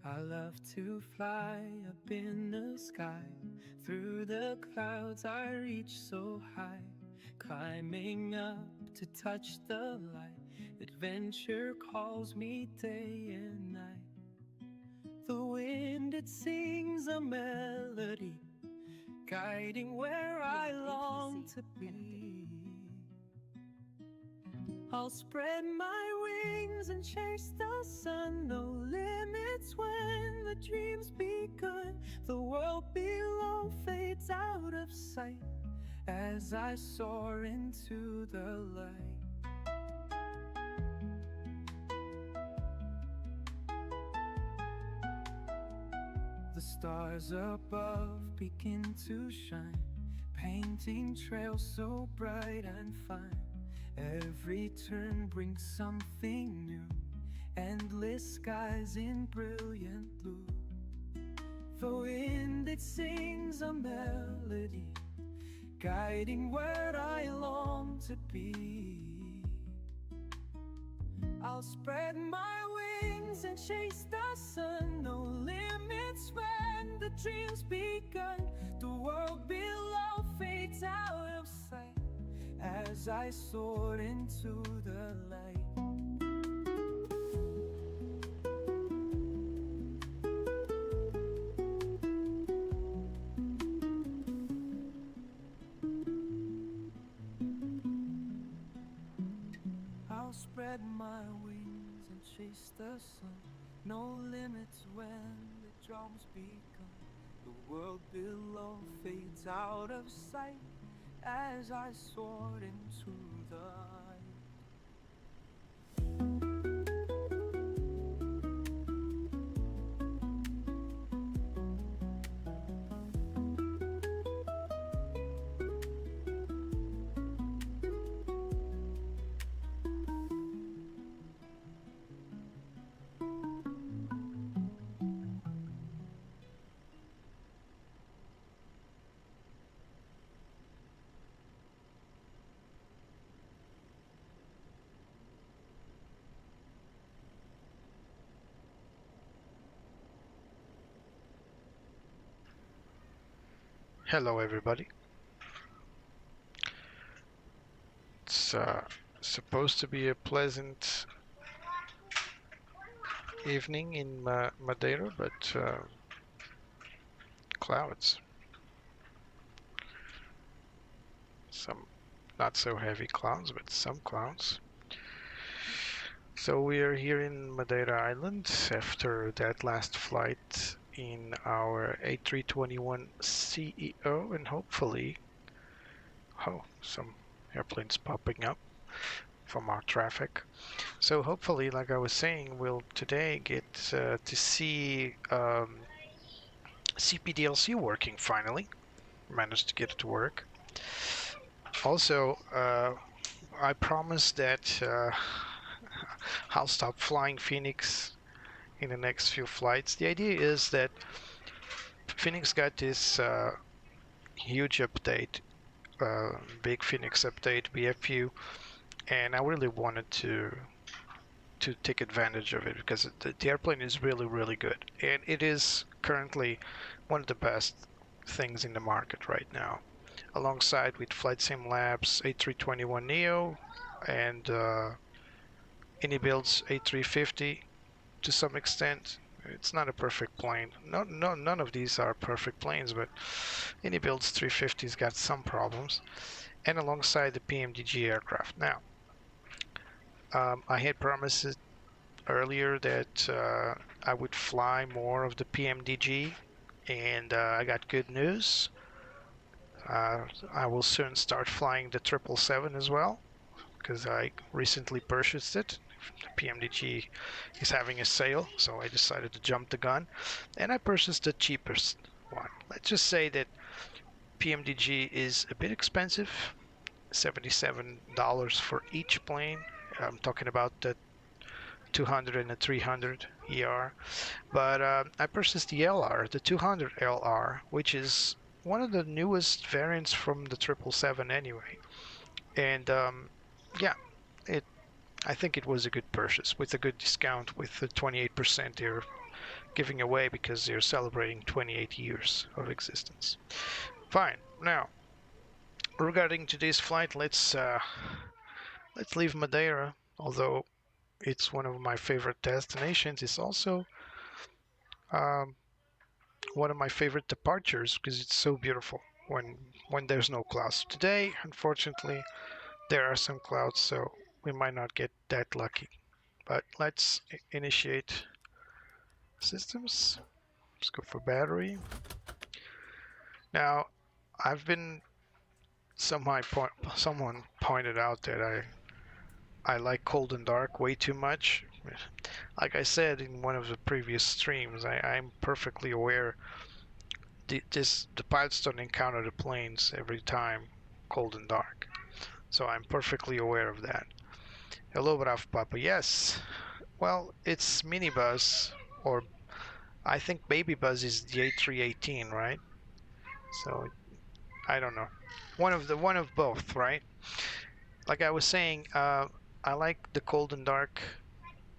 I love to fly up in the sky. Through the clouds I reach so high, climbing up to touch the light. Adventure calls me day and night. The wind, it sings a melody, guiding where I long to be. I'll spread my wings and chase the sun. No limits when the dream's begun. The world below fades out of sight as I soar into the light. The stars above begin to shine, painting trails so bright and fine. Every turn brings something new, endless skies in brilliant blue. The wind, it sings a melody, guiding where I long to be. I'll spread my wings and chase the sun. No limits when the dream's begun. The world below fades out of sight as I soar into the light. I'll spread my wings and chase the sun. No limits when the drums begun. The world below fades out of sight as I soared into the light. Hello everybody. It's supposed to be a pleasant evening in Madeira, but clouds. Some not so heavy clouds, but some clouds. So we are here in Madeira Island after that last flight in our A321 CEO, and hopefully, some airplanes popping up from our traffic. So hopefully, like I was saying, we'll today get to see CPDLC working finally. Managed to get it to work. Also, I promised that I'll stop flying Fenix in the next few flights. The idea is that Fenix got this huge update, big Fenix update, BFU, and I really wanted to take advantage of it because the airplane is really good, and it is currently one of the best things in the market right now, alongside with Flight Sim Labs A321neo and Anybuild's A350 to some extent. It's not a perfect plane. None of these are perfect planes, but Anybuild's 350's got some problems, and alongside the PMDG aircraft. Now, I had promised earlier that I would fly more of the PMDG, and I got good news. I will soon start flying the 777 as well, because I recently purchased it. The PMDG is having a sale, so I decided to jump the gun, and I purchased the cheapest one. Let's just say that PMDG is a bit expensive, $77 for each plane. I'm talking about the 200 and the 300 ER, but I purchased the LR, the 200 LR, which is one of the newest variants from the 777 anyway. And yeah, I think it was a good purchase with a good discount with the 28% there giving away because they're celebrating 28 years of existence. Fine. Now, regarding today's flight, let's leave Madeira, although it's one of my favorite destinations. It's also um, one of my favorite departures because it's so beautiful when there's no clouds. Today, unfortunately, there are some clouds, so we might not get that lucky. But let's initiate systems. Let's go for battery. Now, I've been someone pointed out that I like cold and dark way too much. Like I said in one of the previous streams, I'm perfectly aware the pilots don't encounter the planes every time cold and dark. So I'm perfectly aware of that. Hello, Bravo Papa. Yes. Well, it's minibus, or I think baby bus is the A318, right? So I don't know. One of both, right? Like I was saying, I like the cold and dark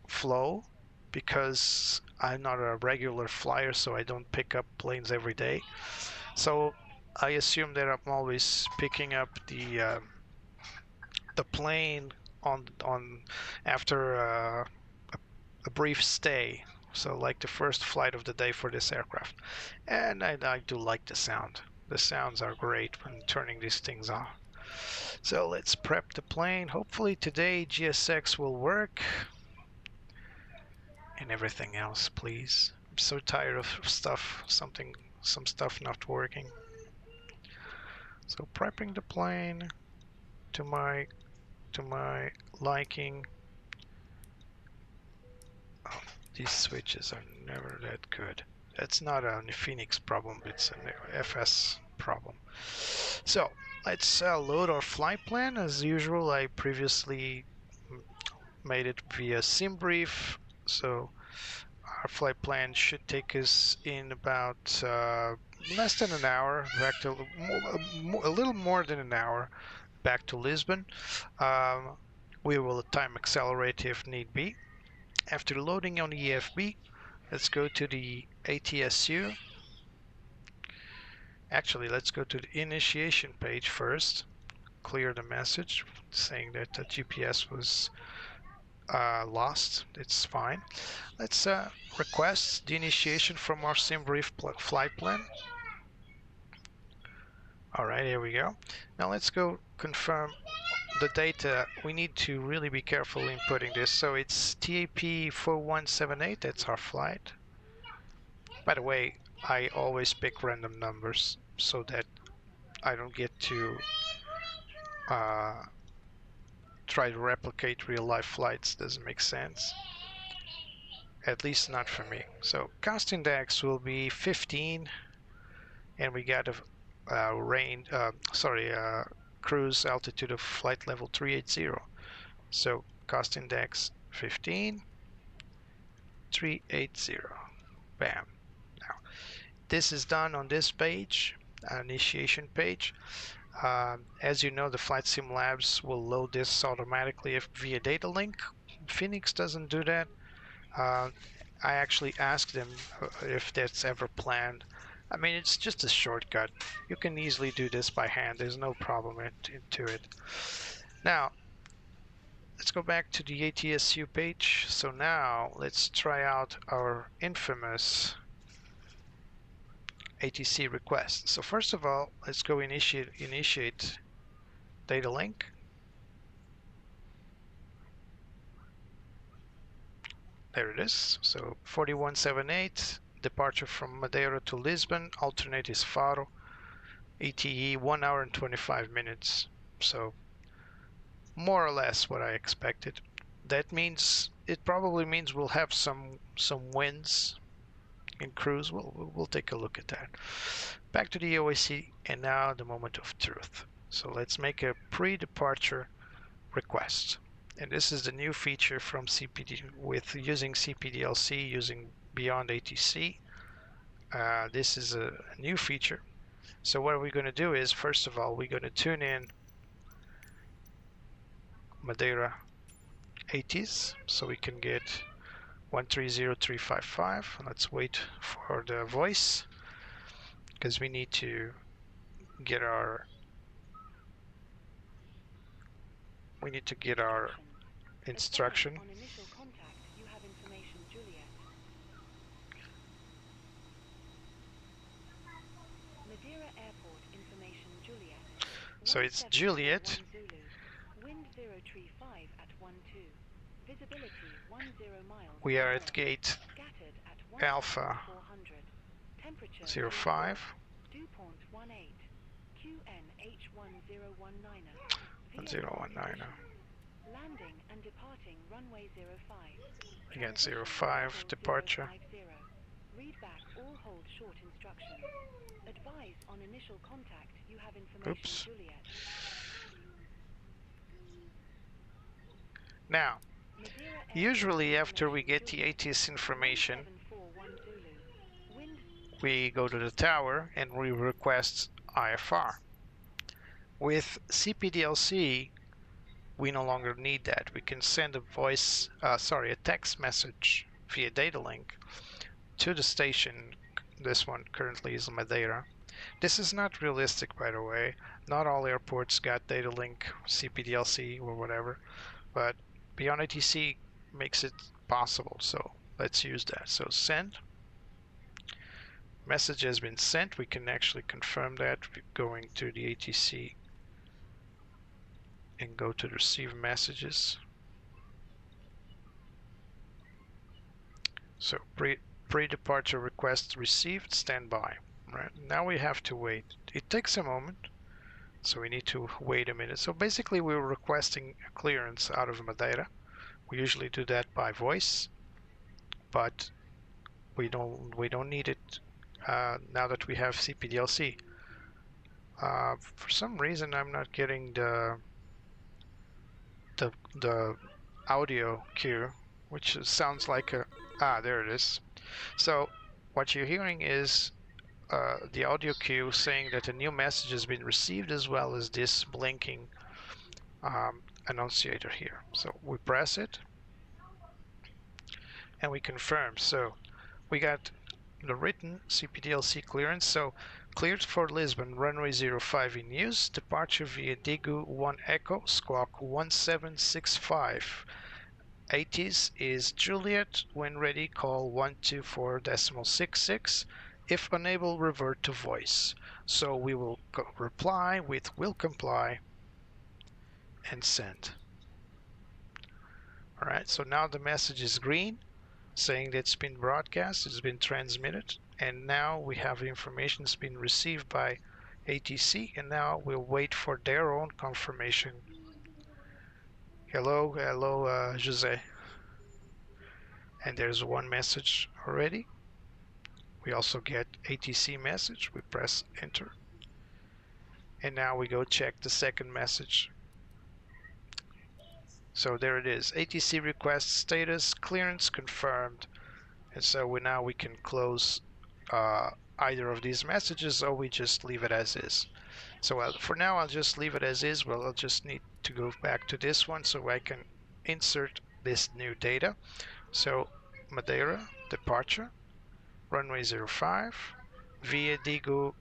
flow because I'm not a regular flyer, so I don't pick up planes every day. So I assume that I'm always picking up the plane on after a brief stay. So like the first flight of the day for this aircraft, and I do like the sound. The sounds are great when turning these things on. So let's prep the plane. Hopefully today GSX will work. And everything else, please. I'm so tired of some stuff not working. So prepping the plane to my liking. Oh, these switches are never that good. That's not a Fenix problem, it's an FS problem. So let's load our flight plan. As usual, I previously made it via Simbrief, so our flight plan should take us in about less than an hour back to a little more than an hour back to Lisbon. We will time accelerate if need be. After loading on the EFB, let's go to the ATSU. Actually, let's go to the initiation page first. Clear the message saying that the GPS was lost. It's fine. Let's request the initiation from our Simbrief flight plan. All right, here we go. Now let's go confirm the data. We need to really be careful inputting this. So it's TAP 4178. That's our flight. By the way, I always pick random numbers so that I don't get to try to replicate real life flights. Doesn't make sense. At least not for me. So cost index will be 15, and we got a cruise altitude of flight level 380. So cost index 15, 380. Bam. Now this is done on this page, initiation page. As you know, the Flight Sim Labs will load this automatically via data link. Fenix doesn't do that. I actually asked them if that's ever planned. I mean, it's just a shortcut. You can easily do this by hand. There's no problem to it. Now, let's go back to the ATSU page. So now, let's try out our infamous ATC request. So first of all, let's go initiate data link. There it is. So 4178, departure from Madeira to Lisbon, alternate is Faro, ETE 1 hour and 25 minutes. So more or less what I expected. That means, it probably means we'll have some winds in cruise. We'll take a look at that. Back to the OAC, and now the moment of truth. So let's make a pre-departure request. And this is the new feature from CPD with using CPDLC, using Beyond ATC. This is a new feature. So what we're going to do is, first of all, we're going to tune in Madeira 80s so we can get 130355. Let's wait for the voice because we need to get our instruction. On initial contact, you have information Juliet. Madeira Airport information Juliet. So it's Juliet. Wind 035 at 12. Visibility 10 miles. We are at gate Scattered at Alpha 400. Temperature 05. Dew point 18. QNH1019. 1019. Landing and departing runway 05. Again 05 departure. 050. Read back all hold short instructions. Advise on initial contact you have information Oops. Juliet. Now, Madeira usually after we get the ATS information, 741 Wind we go to the tower and we request IFR. With CPDLC, we no longer need that. We can send a text message via data link to the station. This one currently is Madeira. This is not realistic, by the way. Not all airports got data link, CPDLC or whatever, but Beyond ATC makes it possible. So let's use that. So send. Message has been sent. We can actually confirm that going to the ATC and go to the receive messages. So pre-departure request received, standby. Right, now we have to wait. It takes a moment, so we need to wait a minute. So basically we're requesting a clearance out of Madeira. We usually do that by voice, but we don't need it now that we have CPDLC. For some reason I'm not getting the audio cue, which sounds like a there it is. So what you're hearing is the audio cue saying that a new message has been received, as well as this blinking annunciator here. So we press it and we confirm. So we got the written CPDLC clearance. So cleared for Lisbon, runway 05 in use, departure via Digu 1 Echo, squawk 1765. ATIS is Juliet. When ready, call 124.66. If unable, revert to voice. So we will reply with will comply and send. Alright, so now the message is green, saying that it's been broadcast, it's been transmitted, and now we have information that's been received by ATC, and now we'll wait for their own confirmation. Hello, Jose. And there's one message already. We also get ATC message. We press enter. And now we go check the second message. So there it is. ATC request status, clearance confirmed. And so now we can close either of these messages, or we just leave it as is. So for now, I'll just leave it as is. Well, I'll just need to go back to this one so I can insert this new data. So Madeira, departure, runway 05, via Digu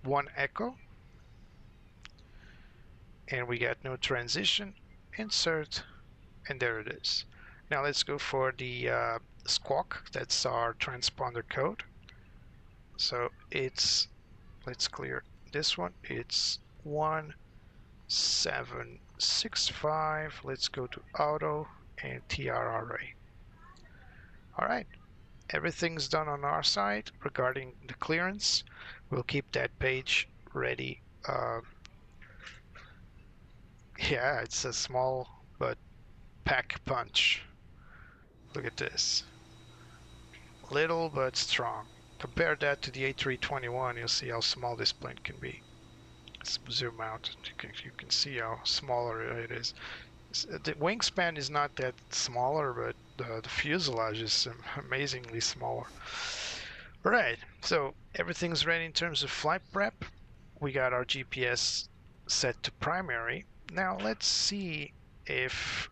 1 Echo. And we got no transition, insert, and there it is. Now let's go for the squawk. That's our transponder code. So it's, let's clear this one. It's 1765. Let's go to auto and TRRA. All right, everything's done on our side regarding the clearance. We'll keep that page ready. Yeah, it's a small but pack punch. Look at this. Little but strong. Compare that to the A321, you'll see how small this plane can be. Let's zoom out. You can see how smaller it is. The wingspan is not that smaller, but the fuselage is amazingly smaller. Alright, so everything's ready in terms of flight prep. We got our GPS set to primary. Now let's see if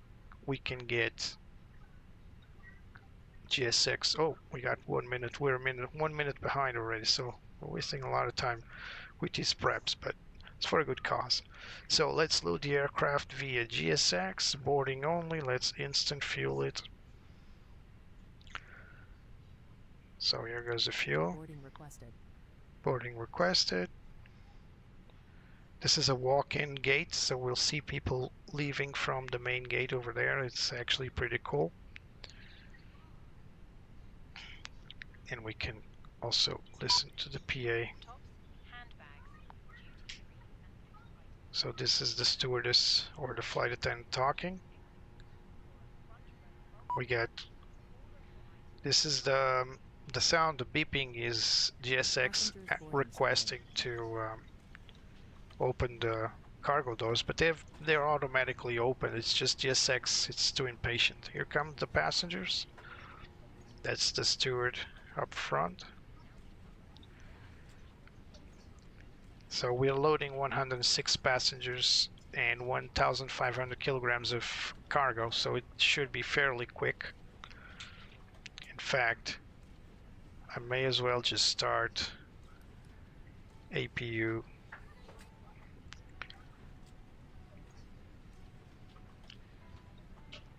we can get GSX. Oh, we got 1 minute. We're 1 minute behind already, so we're wasting a lot of time with these preps, but it's for a good cause. So let's load the aircraft via GSX, boarding only. Let's instant fuel it. So here goes the fuel. Boarding requested. Boarding requested. This is a walk-in gate, so we'll see people leaving from the main gate over there. It's actually pretty cool. And we can also listen to the PA. So this is the stewardess or the flight attendant talking. We get, this is the sound, the beeping is GSX requesting to open the cargo doors, but they're automatically open. It's just GSX, it's too impatient. Here come the passengers. That's the steward up front. So we're loading 106 passengers and 1,500 kilograms of cargo, so it should be fairly quick. In fact, I may as well just start APU.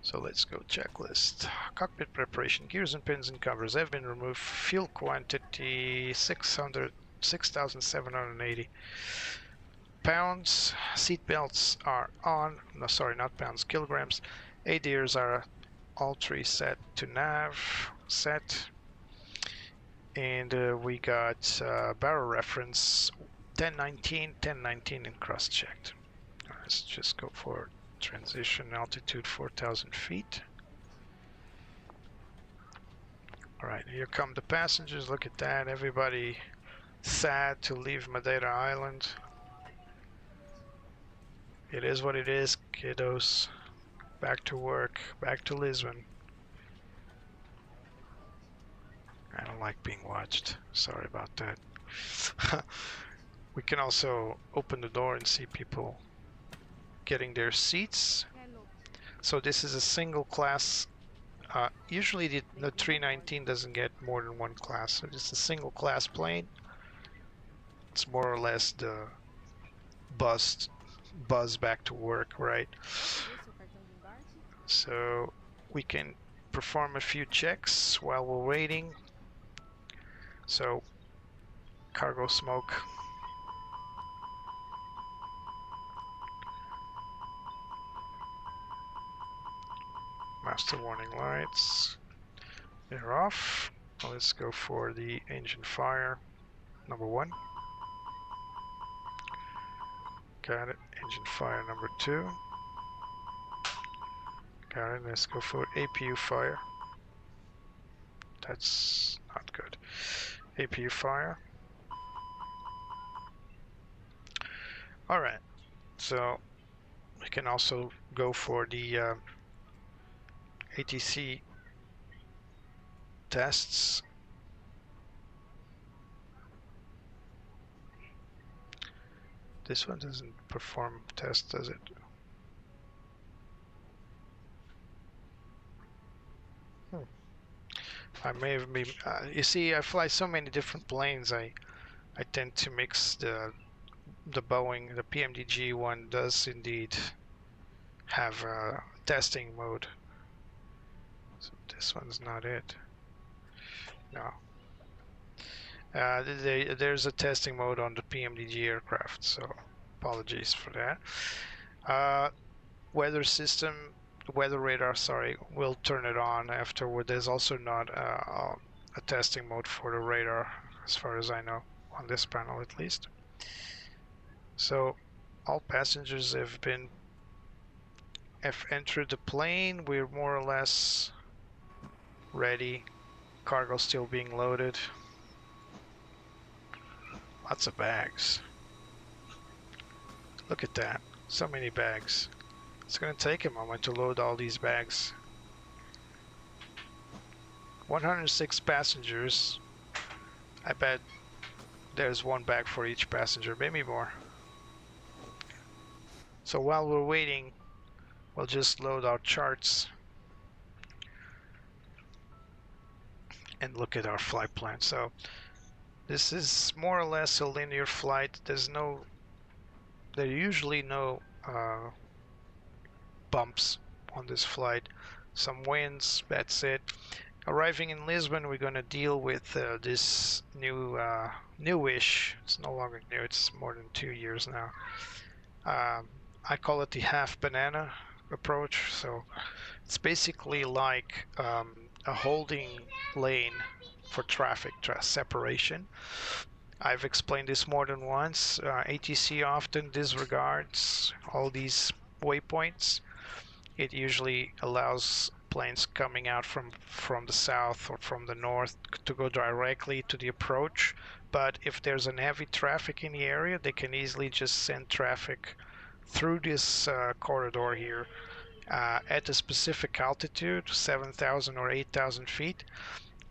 So let's go checklist. Cockpit preparation. Gears and pins and covers have been removed. Fuel quantity 6,780 pounds. Seat belts are on. No, sorry, not pounds, kilograms. ADIRs are all three set to nav. Set. And we got barrel reference 1019, 1019 and cross-checked. Let's just go for transition altitude 4,000 feet. All right, here come the passengers. Look at that. Everybody sad to leave Madeira Island. It is what it is, kiddos. Back to work, back to Lisbon. I don't like being watched. Sorry about that. We can also open the door and see people getting their seats. So this is a single class. Usually the 319 doesn't get more than one class. So it's a single class plane. It's more or less the buzz back to work, right? So we can perform a few checks while we're waiting. So cargo smoke. Master warning lights. They're off. Let's go for the engine fire. Number 1. Got it. Engine fire number 2. Got it. Let's go for APU fire. That's not good. APU fire. Alright. So we can also go for the ATC tests. This one doesn't perform tests, does it? I may have been. You see, I fly so many different planes. I tend to mix the Boeing. The PMDG one does indeed have a testing mode. So this one's not it. No. There's a testing mode on the PMDG aircraft, so apologies for that. Weather system, weather radar, sorry, we'll turn it on afterward. There's also not a testing mode for the radar, as far as I know, on this panel at least. So all passengers have entered the plane. We're more or less ready. Cargo still being loaded. Lots of bags. Look at that. So many bags. It's going to take a moment to load all these bags. 106 passengers. I bet there's one bag for each passenger, maybe more. So while we're waiting, we'll just load our charts. and look at our flight plan. So this is more or less a linear flight. There are usually no bumps on this flight. Some winds, that's it. Arriving in Lisbon, we're going to deal with this newish, it's no longer new, it's more than 2 years now. I call it the half banana approach. So it's basically like a holding lane for traffic separation. I've explained this more than once. ATC often disregards all these waypoints. It usually allows planes coming out from the south or from the north to go directly to the approach. But if there's an heavy traffic in the area, they can easily just send traffic through this corridor here at a specific altitude, 7,000 or 8,000 feet.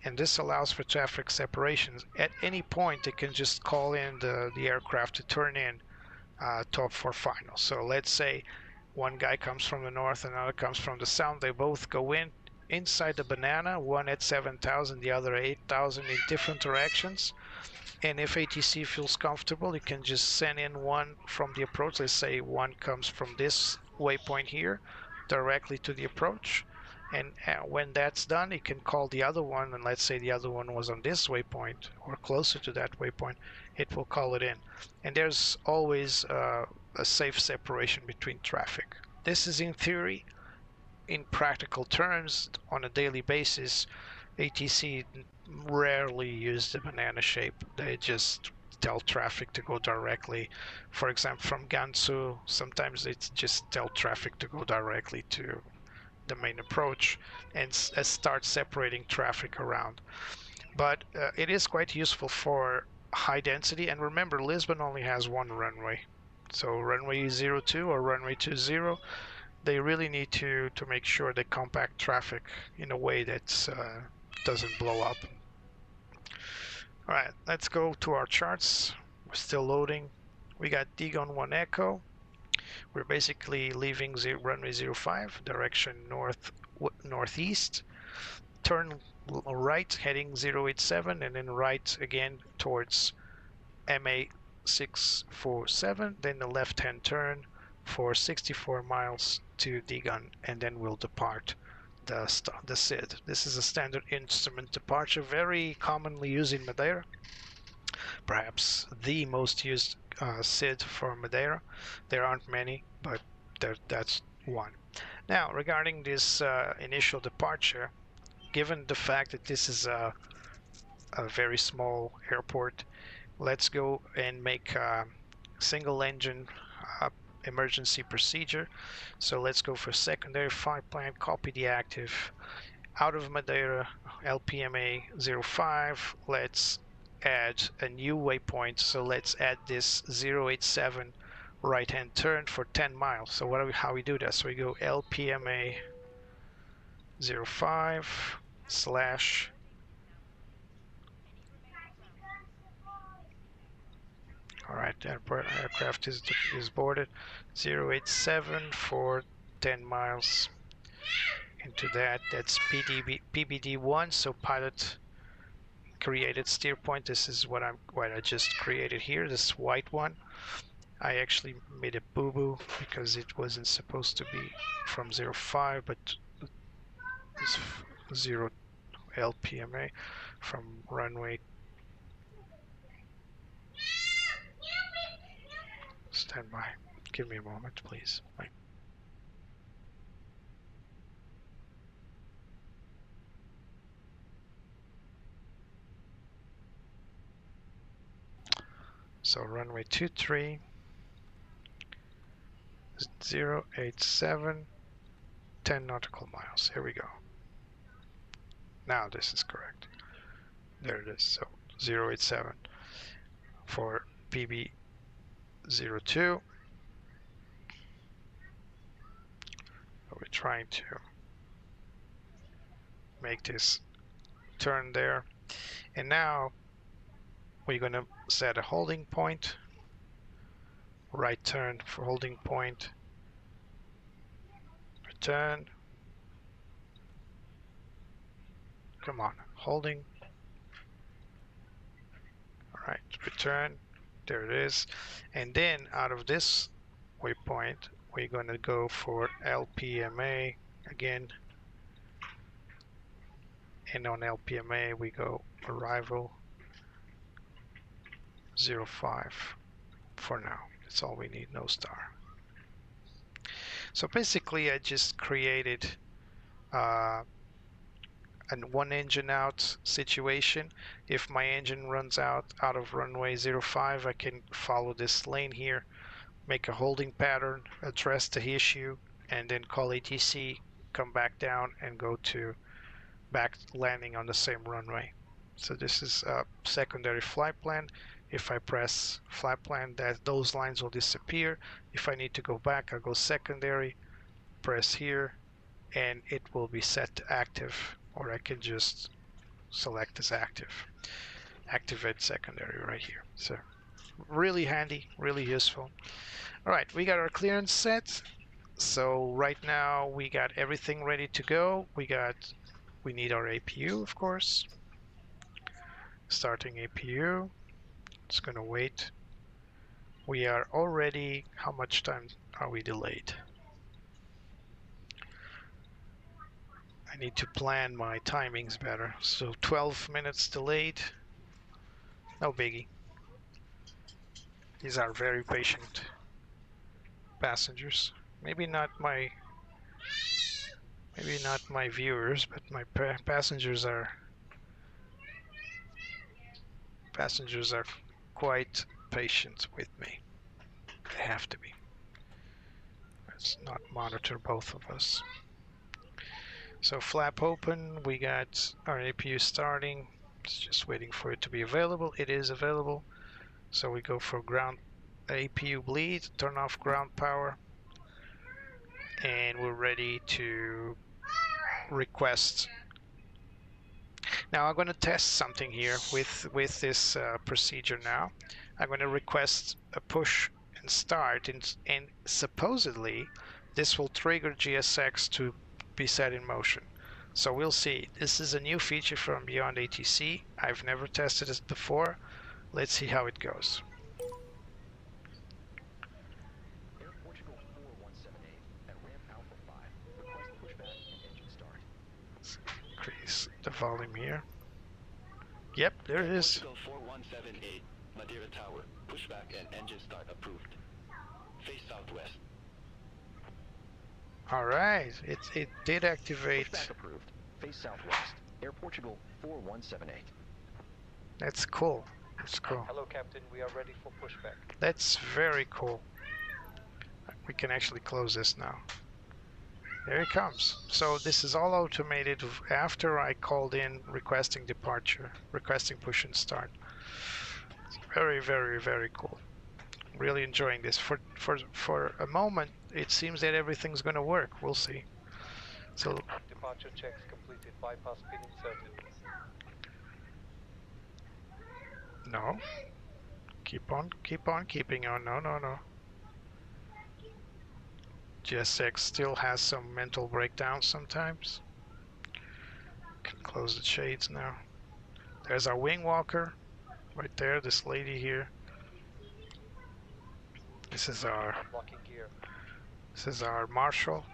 And this allows for traffic separations. At any point, they can just call in the aircraft to turn in top for final. So let's say one guy comes from the north, another comes from the south. They both go in inside the banana, one at 7,000, the other 8,000 in different directions. And if ATC feels comfortable, you can just send in one from the approach. Let's say one comes from this waypoint here directly to the approach. And when that's done, you can call the other one, and let's say the other one was on this waypoint or closer to that waypoint, it will call it in. And there's always a safe separation between traffic. This is in theory. In practical terms, on a daily basis, ATC rarely use the banana shape. They just tell traffic to go directly. For example, from Gansu, sometimes they just tell traffic to go directly to the main approach and start separating traffic around. But it is quite useful for high density. And remember, Lisbon only has one runway. So runway 02 or runway 20, they really need to make sure they compact traffic in a way that doesn't blow up. All right, let's go to our charts. We're still loading. We got Digon 1 Echo. We're basically leaving runway 05, direction northeast. Turn right, heading 087, and then right again towards MA 647. Then the left-hand turn for 64 miles to Digon, and then we'll depart the SID. This is a standard instrument departure, very commonly used in Madeira. Perhaps the most used SID for Madeira. There aren't many, but that's one. Now, regarding this initial departure, given the fact that this is a very small airport, let's go and make a single engine emergency procedure. So let's go for secondary flight plan, copy the active. Out of Madeira, LPMA 05, let's add a new waypoint. So let's add this 087 right-hand turn for 10 miles. So how we do that? So we go LPMA 05 slash all right, aircraft is boarded. 087 for 10 miles into that. That's PBD1, so pilot created steer point. This is what I just created here, this white one. I actually made a boo-boo because it wasn't supposed to be from 05, but it's 0 LPMA from runway. Stand by. Give me a moment, please. So runway 23, 087, 10 nautical miles. Here we go. Now this is correct. There it is. So 087 for PB 02. We're trying to make this turn there, and now we're going to set a holding point, right turn for holding point, return, come on, holding, Right, return. There it is. And then out of this waypoint, we're going to go for LPMA again. And on LPMA, we go arrival 05 for now. That's all we need, no star. So basically, I just created an one engine out situation. If my engine runs out of runway 05, I can follow this lane here, make a holding pattern, address the issue, and then call ATC, come back down, and go to back landing on the same runway. So this is a secondary flight plan. If I press flight plan, those lines will disappear. If I need to go back, I'll go secondary, press here, and it will be set to active, or I can just select as active. Activate secondary right here. So really handy, really useful. All right, we got our clearance set. So right now we got everything ready to go. We need our APU, of course. Starting APU. It's gonna wait. We are already, how much time are we delayed? I need to plan my timings better. So 12 minutes delayed. No biggie. These are very patient passengers. Maybe not my viewers, but my passengers are quite patient with me. They have to be. Let's not monitor both of us. So flap open, we got our APU starting. It's just waiting for it to be available. It is available. So we go for ground APU bleed, turn off ground power, and we're ready to request. Now I'm going to test something here with this procedure now. I'm going to request a push and start, and supposedly this will trigger GSX to be set in motion. So we'll see. This is a new feature from Beyond ATC. I've never tested it before. Let's see how it goes. Air Portugal 4178 at ramp Alpha 5. Request pushback and engine start. Let's increase the volume here. Yep, there it is. Portugal 4178, Madeira Tower. Pushback and engine start approved. Face southwest. All right, it did activate. Pushback approved. Face southwest. Air Portugal 4178. That's cool. That's cool. Hello, Captain. We are ready for pushback. That's very cool. We can actually close this now. There it comes. So this is all automated after I called in requesting departure, requesting push and start. It's very, very, very cool. Really enjoying this. For a moment, it seems that everything's going to work. We'll see. So Departure checks completed. Bypass pin inserted. no. Keep on keeping on. No. GSX still has some mental breakdowns sometimes. Can close the shades now. There's our wing walker right there, this lady here. This is our Locking gear. marshal.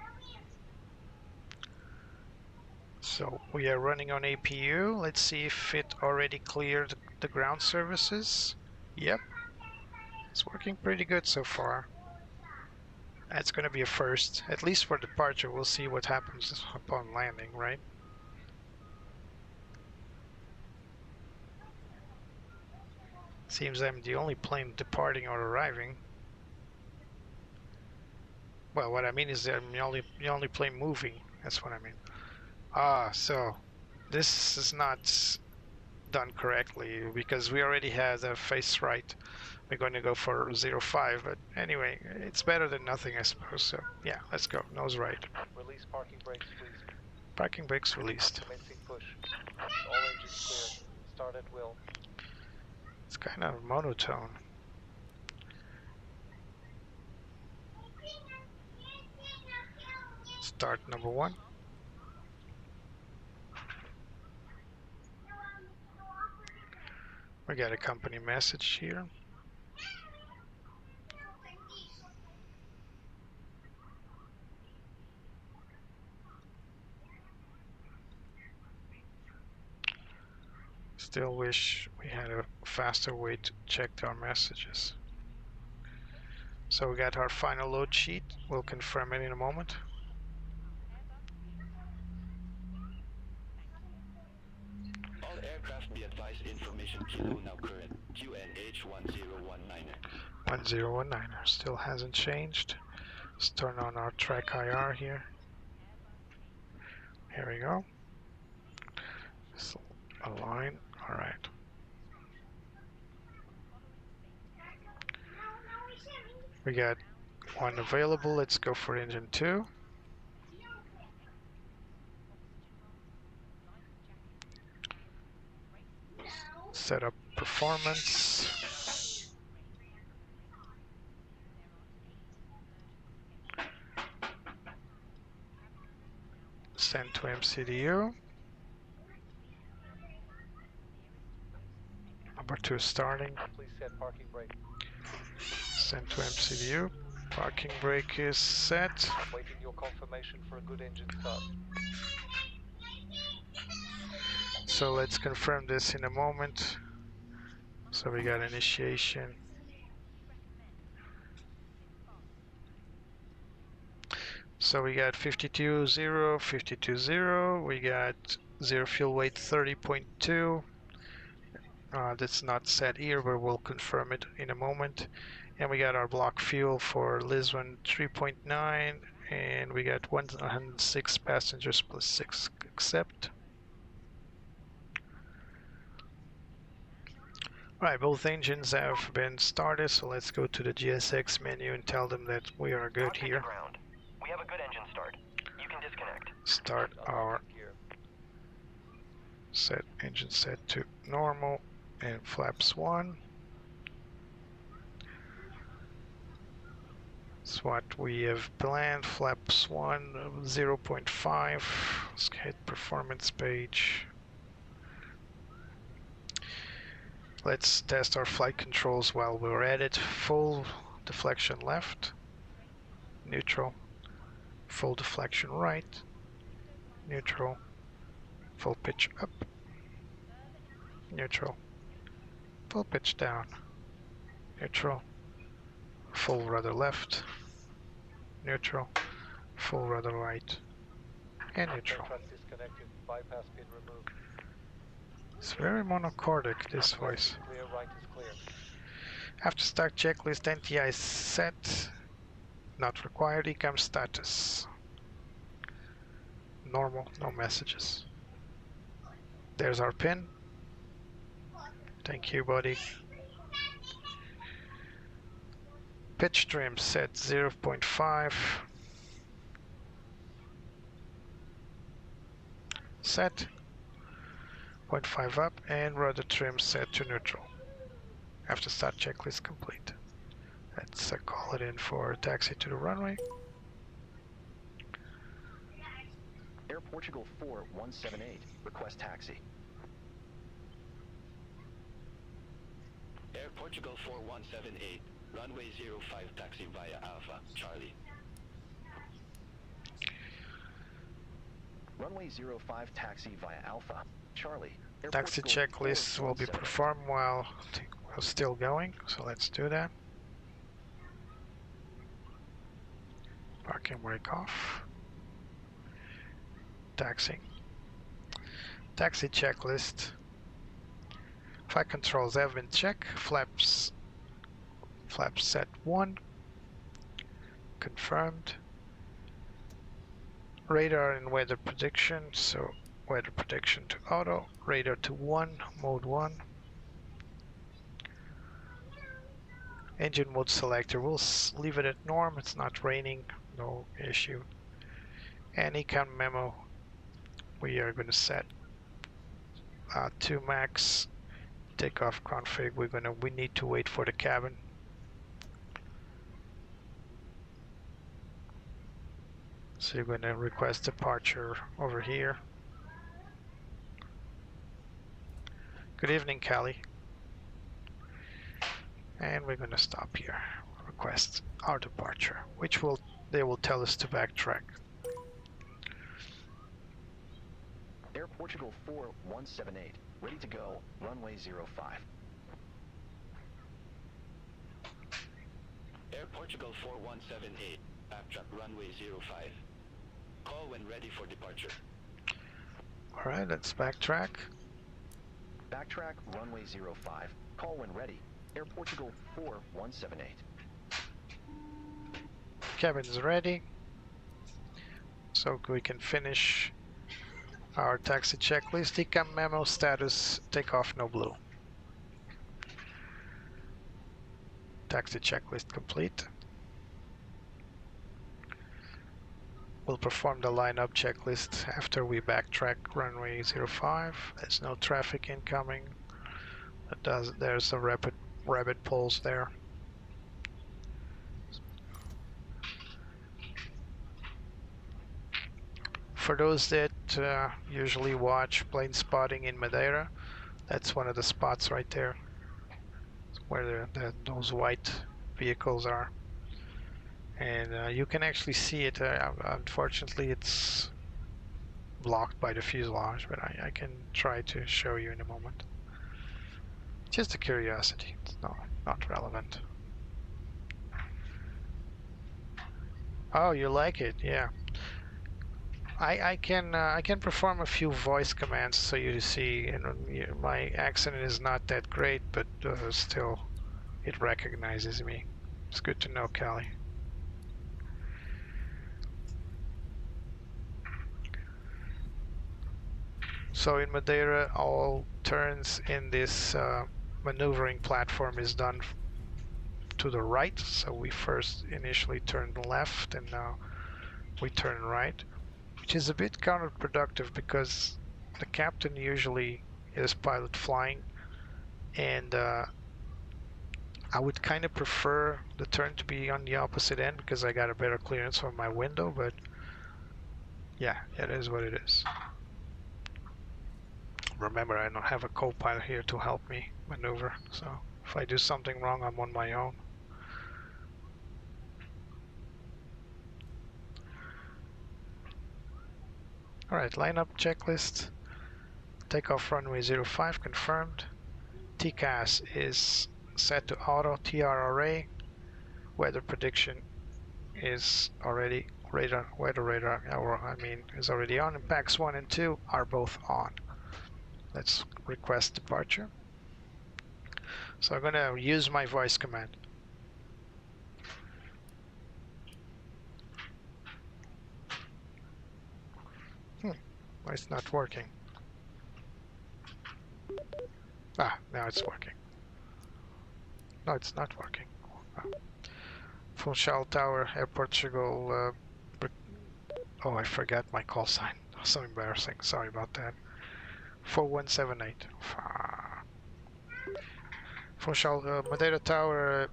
So we are running on APU. Let's see if it already cleared the ground services. Yep. It's working pretty good so far. That's going to be a first, at least for departure. We'll see what happens upon landing, right? Seems I'm the only plane departing or arriving. Well, what I mean is that I'm the only plane moving. That's what I mean. So this is not done correctly because we already had a face right. We're going to go for 05, but anyway, it's better than nothing, I suppose. So yeah, let's go. Nose right. Release parking brakes, please. Parking brakes released. Commencing push. All engines clear. Start at will. It's kind of monotone. Start number 1. We got a company message here. Still wish we had a faster way to check our messages. So we got our final load sheet. We'll confirm it in a moment. All aircraft be advised information kilo now current. QNH 1019. 1019 still hasn't changed. Let's turn on our track IR here. Here we go. So align. All right. We got one available. Let's go for engine 2. Set up performance. Send to MCDU. Number 2 starting. Please set parking brake. Send to MCDU. Parking brake is set. Waiting your confirmation for a good engine start. So let's confirm this in a moment. So we got initiation. So we got 52.0, 52.0. We got 0 fuel weight 30.2. That's not set here, but we'll confirm it in a moment. And we got our block fuel for Lisbon 3.9, and we got 106 passengers plus 6 accept. Alright, both engines have been started, so let's go to the GSX menu and tell them that we are good here. Ground. We have a good engine start. You can disconnect. Start our set engine set to normal and flaps 1. That's what we have planned. Flaps 1 0.5. Let's hit performance page. Let's test our flight controls while we're at it. Full deflection left, neutral, full deflection right, neutral, full pitch up, neutral, full pitch down, neutral, full rudder left, neutral, full rudder right, and neutral. Aircraft disconnected. Bypass pin removed. It's very monochordic, this voice. Clear, right is clear. After start checklist, NTI set, not required, ECAM status. Normal, no messages. There's our pin. Thank you, buddy. Pitch trim set 0.5. Set. 0.5 up, and rudder trim set to neutral. After start checklist complete. Let's call it in for taxi to the runway. Air Portugal 4178, request taxi. Air Portugal 4178. Runway 05 taxi via Alpha, Charlie. Runway 05 taxi via Alpha, Charlie. Air Taxi Portugal checklists will be 417. performed while we're still going, so let's do that. Parking brake off. Taxi. Taxi checklist. Flight controls have been checked. Flaps set 1. Confirmed. Radar and weather prediction, so weather prediction to auto. Radar to 1, mode 1. Engine mode selector, we'll leave it at norm, it's not raining, no issue. And ECAM memo, we are going to set 2 max takeoff config. We need to wait for the cabin. So you're going to request departure over here. Good evening, Callie. And we're going to stop here. Request our departure, which they will tell us to backtrack. Air Portugal 4178, ready to go, runway 05. Air Portugal 4178, backtrack runway 05. Call when ready for departure. Alright, let's backtrack. Backtrack runway 05. Call when ready. Air Portugal 4178. Cabin's ready. So we can finish our taxi checklist. TCAM memo status, takeoff no blue. Taxi checklist complete. We'll perform the lineup checklist after we backtrack runway 05. There's no traffic incoming. There's a rabbit poles there. For those that usually watch plane spotting in Madeira, that's one of the spots right there where those white vehicles are. And you can actually see it. Unfortunately, it's blocked by the fuselage, but I can try to show you in a moment. Just a curiosity. It's not relevant. Oh, you like it? Yeah. I can perform a few voice commands so you see. My accent is not that great, but still, it recognizes me. It's good to know, Callie. So in Madeira, all turns in this maneuvering platform is done to the right. So we first initially turned left, and now we turn right, which is a bit counterproductive because the captain usually is pilot flying, and I would kind of prefer the turn to be on the opposite end because I got a better clearance from my window, but yeah, it is what it is. Remember, I don't have a co-pilot here to help me maneuver, so if I do something wrong, I'm on my own. Alright, lineup checklist. Takeoff runway 05 confirmed. TCAS is set to auto. TRRA. Weather prediction is already weather radar, is already on. And PAX 1 and 2 are both on. Let's request departure. So I'm gonna use my voice command. Why it's not working? Ah, now it's working. No, it's not working. Funchal Tower, Air Portugal. Oh, I forgot my call sign. So embarrassing. Sorry about that. 4178. Funchal Madeira Tower.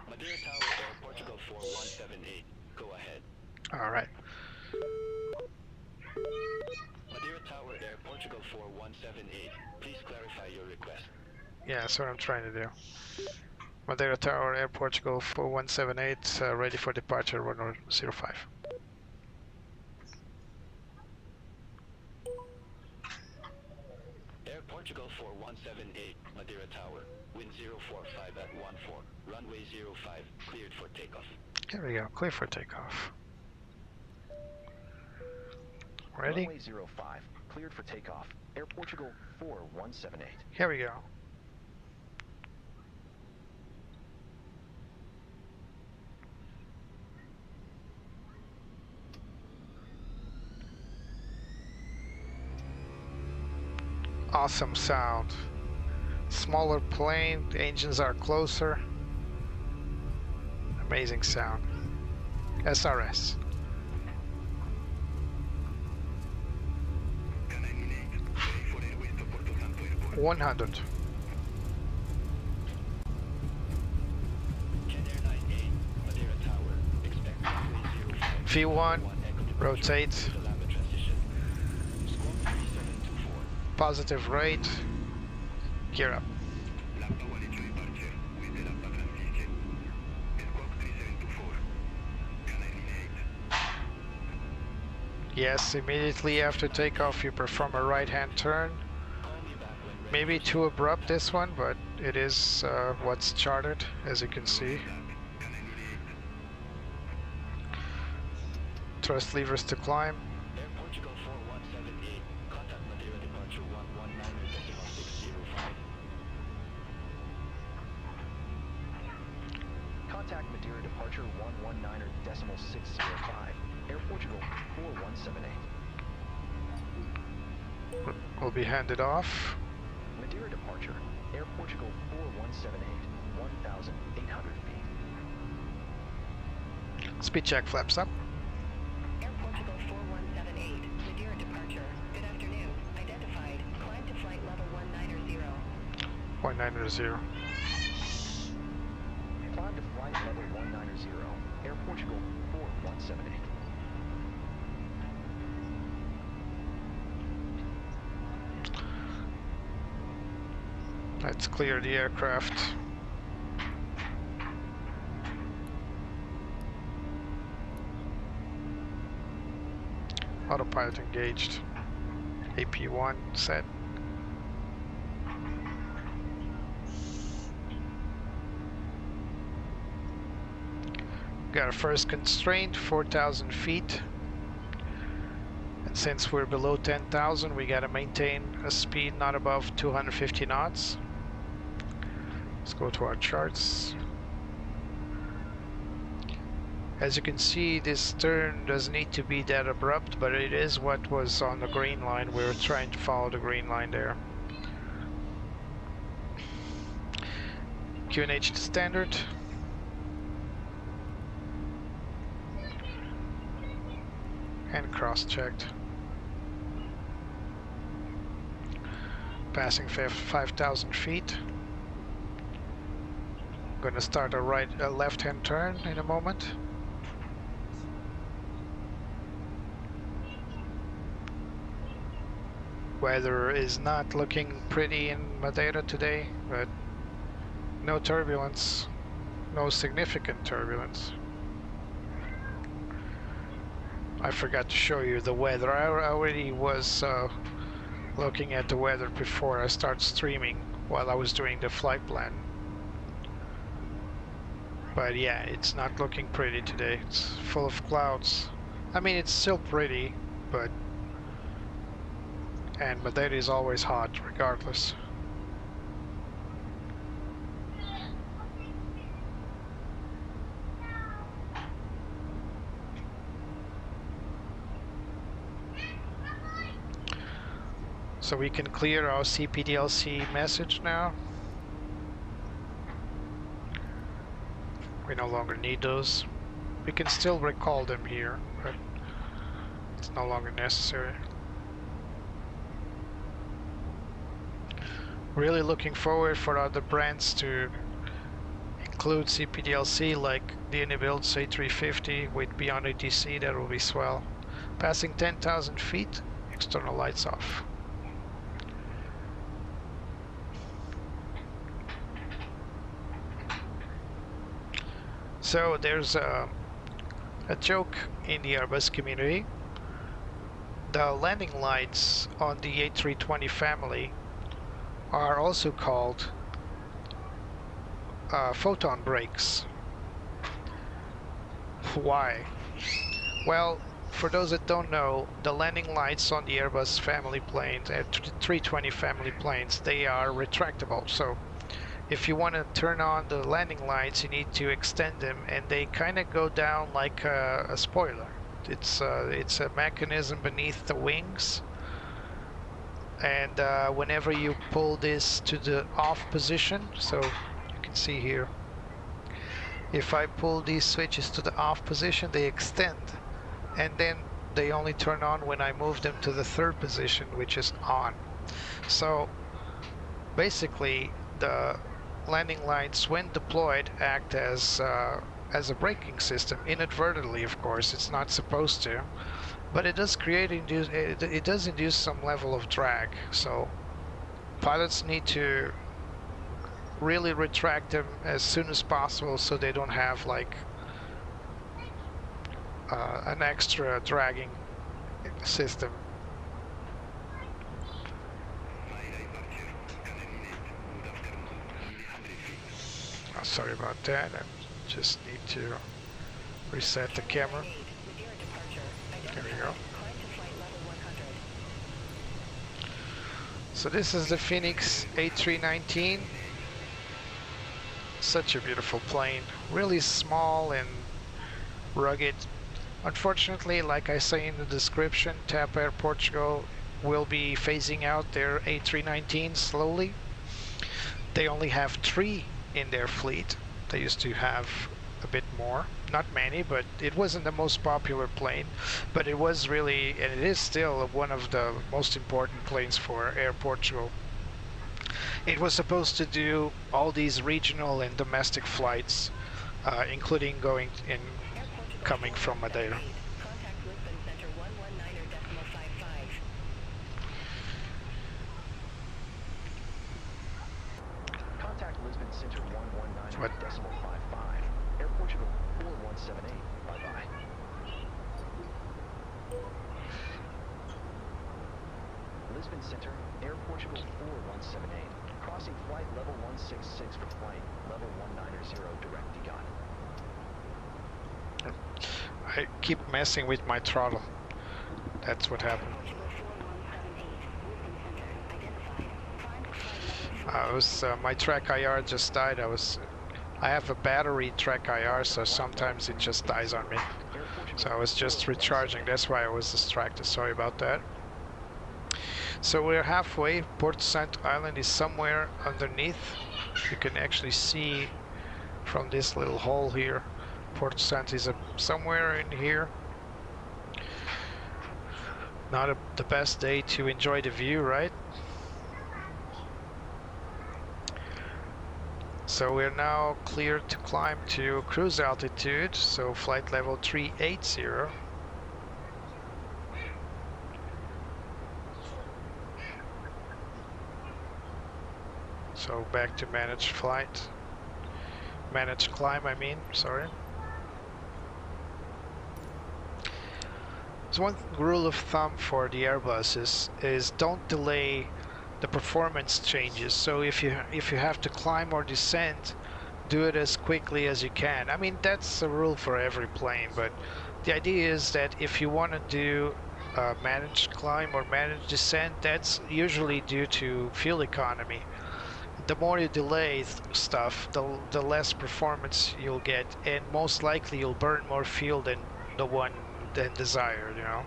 Madeira Tower, Air Portugal 4178. Go ahead. All right. Madeira Tower, Air Portugal 4178. Please clarify your request. Yeah, that's what I'm trying to do. Madeira Tower, Air Portugal 4178, ready for departure, runway 05. Air Portugal 4178, Madeira Tower, wind 045 at 14, runway 05, cleared for takeoff. Here we go, clear for takeoff. Ready? Runway 05, cleared for takeoff. Air Portugal 4178. Here we go. Awesome sound. Smaller plane, the engines are closer. Amazing sound. SRS. $100. Air 98, Madeira Tower, expect runway 05. V1, rotate. Squawk 3724, positive rate, gear up. Yes, immediately after takeoff you perform a right-hand turn. Maybe too abrupt this one, but it is what's charted, as you can see. Thrust levers to climb. Air Portugal 4178, contact Madeira departure 119.605. Contact Madeira departure 119.605. Air Portugal 4178. Will be handed off. Madeira departure. Air Portugal 4178. 1,800 feet. Speed check, flaps up. Air Portugal 4178, Madeira departure. Good afternoon. Identified. Climb to flight level 190. 190. Climb to flight level 190. Air Portugal 4178. Let's clear the aircraft. Autopilot engaged. AP1 set. Got our first constraint, 4,000 feet. And since we're below 10,000, we gotta maintain a speed not above 250 knots. Let's go to our charts. As you can see, this turn doesn't need to be that abrupt, but it is what was on the green line. We were trying to follow the green line there. QNH to standard. And cross-checked. Passing 5,000 feet. Gonna start a left-hand turn in a moment. Weather is not looking pretty in Madeira today, but no turbulence, no significant turbulence. I forgot to show you the weather. I already was looking at the weather before I start streaming while I was doing the flight plan. But yeah, it's not looking pretty today. It's full of clouds. I mean, it's still pretty, but... And Madeira is always hot, regardless. So we can clear our CPDLC message now. We no longer need those. We can still recall them here, but it's no longer necessary. Really looking forward for other brands to include CPDLC, like the Unibuilds A350 with Beyond ATC. That will be swell. Passing 10,000 feet, external lights off. So there's a joke in the Airbus community. The landing lights on the A320 family are also called photon brakes. Why? Well, for those that don't know, the landing lights on the Airbus family planes, 320 family planes, they are retractable. So if you want to turn on the landing lights, you need to extend them, and they kind of go down like a spoiler. It's a mechanism beneath the wings. And whenever you pull this to the off position, so you can see here, if I pull these switches to the off position, they extend, and then they only turn on when I move them to the third position, which is on. So basically the landing lights, when deployed, act as a braking system, inadvertently, of course. It's not supposed to, but it does it does induce some level of drag. So pilots need to really retract them as soon as possible so they don't have like an extra dragging system. Oh, sorry about that. I just need to reset the camera. There we go. So this is the Fenix A319. Such a beautiful plane, really small and rugged. Unfortunately, like I say in the description, TAP Air Portugal will be phasing out their A319 slowly. They only have 3 in their fleet. They used to have a bit more, not many, but it wasn't the most popular plane, but it was really, and it is still, one of the most important planes for Air Portugal. It was supposed to do all these regional and domestic flights, including going in, coming from Madeira. Contact Lisbon Center 119.55. Contact Lisbon Center What? 119.55. Air Portugal 4178. Bye-bye. Lisbon Center, Air Portugal 4178. Crossing flight level 166 for flight level 190 direct degon. I keep messing with my throttle. That's what happened. My track IR just died. I have a battery track IR, so sometimes it just dies on me. So I was just recharging. That's why I was distracted. Sorry about that. So we're halfway. Porto Santo Island is somewhere underneath. You can actually see from this little hole here. Porto Santo is somewhere in here. Not the best day to enjoy the view, right? So we're now clear to climb to cruise altitude, so flight level 380. So back to managed flight. Managed climb, I mean, sorry. So one rule of thumb for the Airbus is don't delay the performance changes. So if you have to climb or descend, do it as quickly as you can. I mean, that's a rule for every plane, but the idea is that if you want to do managed climb or managed descent, that's usually due to fuel economy. The more you delay stuff, the less performance you'll get, and most likely you'll burn more fuel than desired, you know.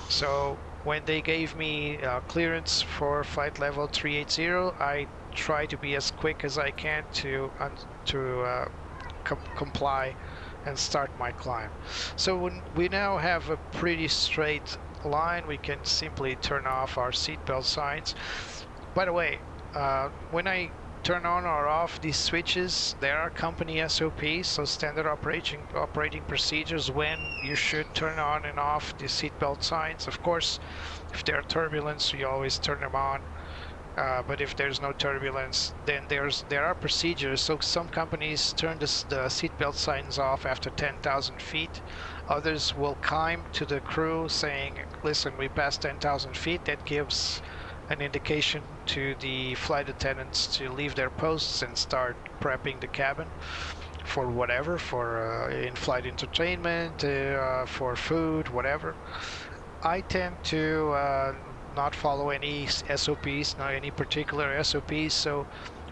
So when they gave me clearance for flight level 380, I try to be as quick as I can to comply and start my climb. So when we now have a pretty straight line, we can simply turn off our seatbelt signs. By the way, when I turn on or off these switches, there are company SOPs, so standard operating procedures, when you should turn on and off the seatbelt signs. Of course, if there are turbulence, you always turn them on. But if there's no turbulence, then there are procedures. So some companies turn the seatbelt signs off after 10,000 feet. Others will chime to the crew saying, listen, we passed 10,000 feet. That gives an indication to the flight attendants to leave their posts and start prepping the cabin for whatever, for in-flight entertainment, for food, whatever. I tend to not follow any SOPs, not any particular SOPs, so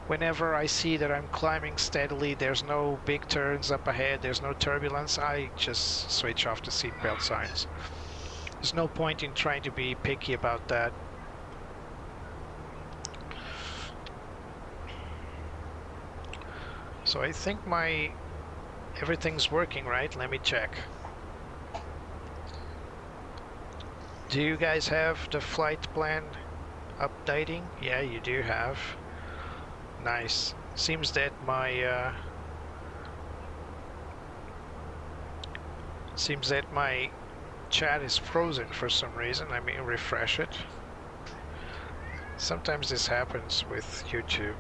whenever I see that I'm climbing steadily, there's no big turns up ahead, there's no turbulence, I just switch off the seatbelt signs. There's no point in trying to be picky about that. So I think everything's working, right? Let me check. Do you guys have the flight plan updating? Yeah, you do have. Nice. Seems that my chat is frozen for some reason. I mean, refresh it. Sometimes this happens with YouTube.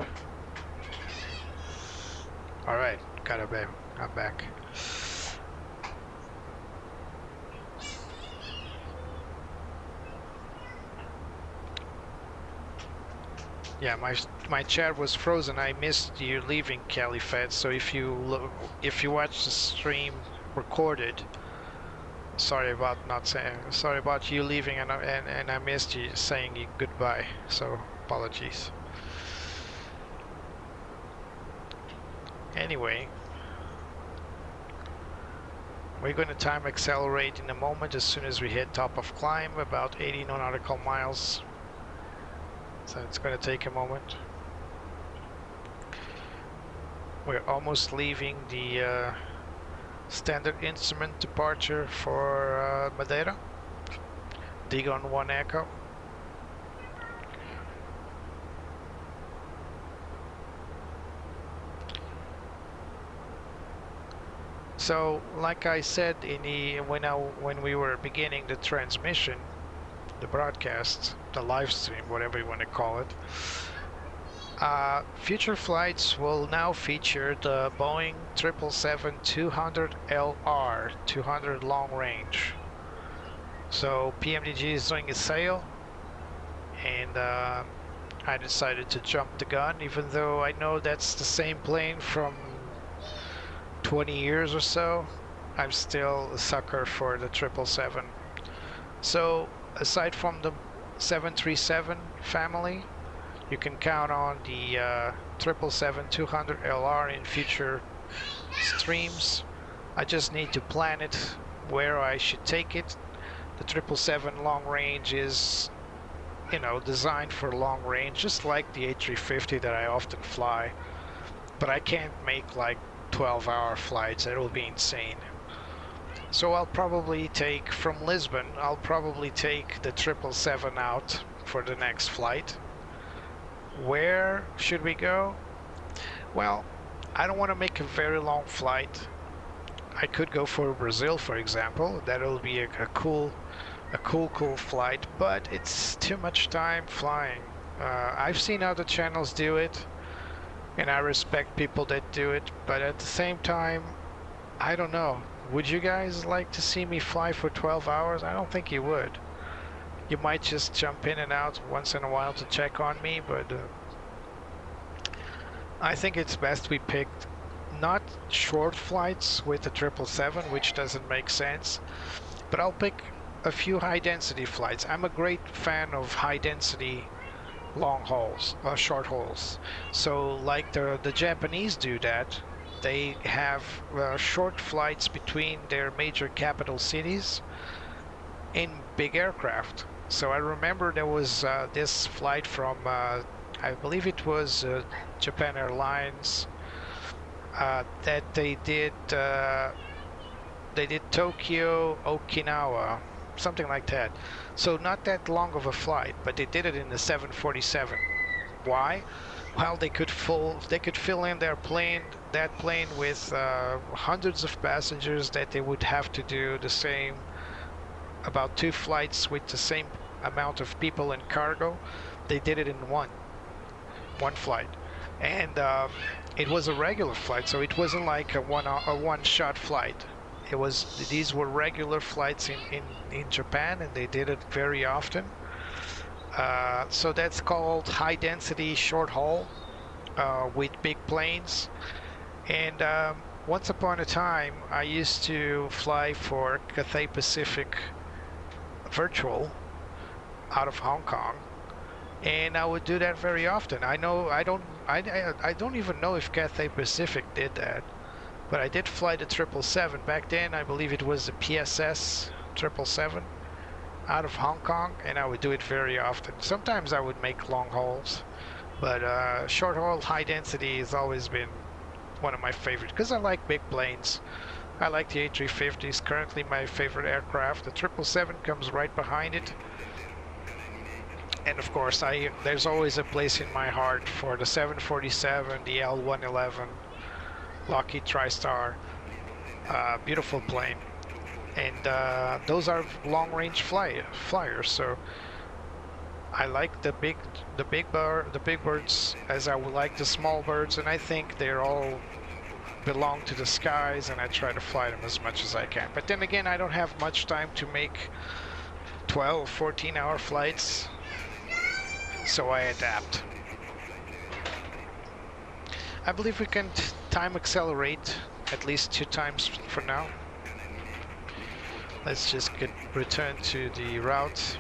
Alright, I'm back. Yeah, my chat was frozen. I missed you leaving, Califat. So if you watch the stream recorded, sorry about you leaving, and I missed you saying you goodbye. So apologies. Anyway, we're going to time accelerate in a moment as soon as we hit top of climb, about 80 nautical miles. So it's going to take a moment. We're almost leaving the standard instrument departure for Madeira. Dig on 1 echo. So, like I said when we were beginning the transmission, the broadcast, the live stream, whatever you want to call it, future flights will now feature the Boeing 777-200LR, 200 long range. So PMDG is doing a sale, and I decided to jump the gun, even though I know that's the same plane from 20 years or so. I'm still a sucker for the 777. So aside from the 737 family, you can count on the 777-200LR in future streams. I just need to plan it where I should take it. The 777 long range is, you know, designed for long range, just like the A350 that I often fly. But I can't make like 12-hour flights. It will be insane. So I'll probably take from Lisbon, I'll probably take the 777 out for the next flight. Where should we go? Well, I don't want to make a very long flight. I could go for Brazil, for example. That'll be a cool flight, but it's too much time flying. I've seen other channels do it, and I respect people that do it, but at the same time, I don't know. Would you guys like to see me fly for 12 hours? I don't think you would. You might just jump in and out once in a while to check on me, but I think it's best we pick not short flights with the 777, which doesn't make sense, but I'll pick a few high density flights. I'm a great fan of high density long hauls, short hauls. So like the Japanese do that. They have short flights between their major capital cities in big aircraft. So I remember there was this flight from, I believe it was Japan Airlines, that they did Tokyo, Okinawa, something like that. So not that long of a flight, but they did it in the 747. Why? Well, they could fill in that plane with hundreds of passengers that they would have to do the same, about 2 flights with the same amount of people and cargo. They did it in one flight, and it was a regular flight, so it wasn't like a one-shot flight. These were regular flights in Japan, and they did it very often. So that's called high density short haul with big planes. And once upon a time I used to fly for Cathay Pacific Virtual out of Hong Kong, and I would do that very often. I don't even know if Cathay Pacific did that, but I did fly the 777 back then. I believe it was the PSS 777 out of Hong Kong, and I would do it very often. Sometimes I would make long hauls, but short haul high density has always been one of my favorites because I like big planes. I like the A350. It's currently my favorite aircraft. The 777 comes right behind it, and of course there's always a place in my heart for the 747, the L111, Lockheed TriStar. Beautiful plane. and those are long-range flyers. So I like the big birds as I would like the small birds, and I think they're all belong to the skies, and I try to fly them as much as I can. But then again, I don't have much time to make 12, 14-hour flights, so I adapt. I believe we can time accelerate at least 2 times for now. Let's just return to the route.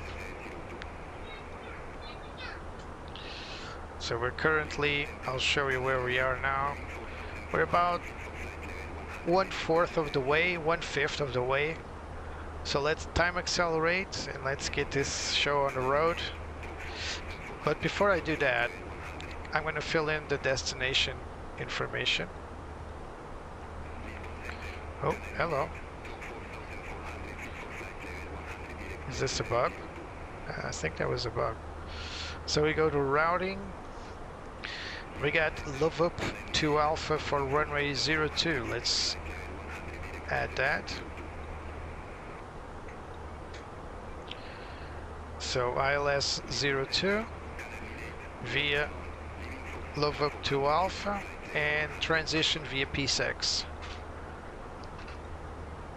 So we're currently, I'll show you where we are now. We're about 1/4 of the way, 1/5 of the way. So let's time accelerate and let's get this show on the road. But before I do that, I'm going to fill in the destination information. Oh, hello. Is this a bug? I think that was a bug. So we go to routing. We got love up to Alpha for runway 02. Let's add that. So ILS 02 via love up to Alpha and transition via P6.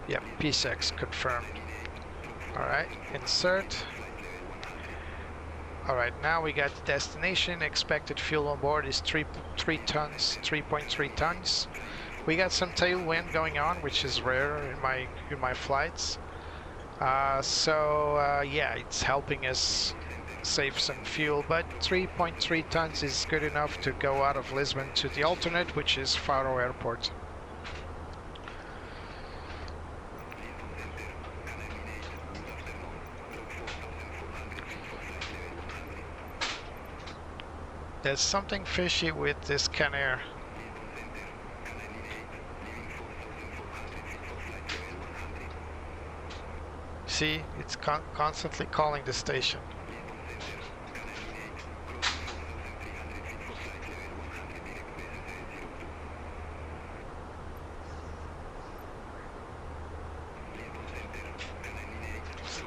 Yep, P6 confirmed. Alright, insert. Alright, now we got the destination. Expected fuel on board is 3 tons, 3.3 tons. We got some tailwind going on, which is rare in my flights. Yeah, it's helping us save some fuel, but 3.3 tons is good enough to go out of Lisbon to the alternate, which is Faro Airport. There's something fishy with this Canair. See, it's constantly calling the station.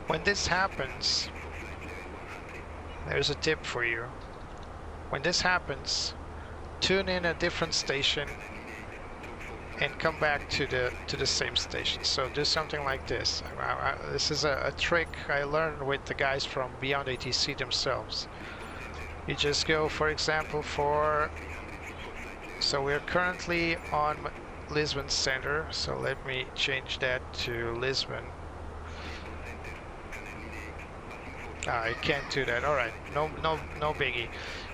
When this happens, there's a tip for you. When this happens, tune in a different station and come back to the same station. So do something like this. This is a trick I learned with the guys from Beyond ATC themselves. You just go, for example, so we're currently on Lisbon Center. So let me change that to Lisbon. I can't do that. All right, no biggie.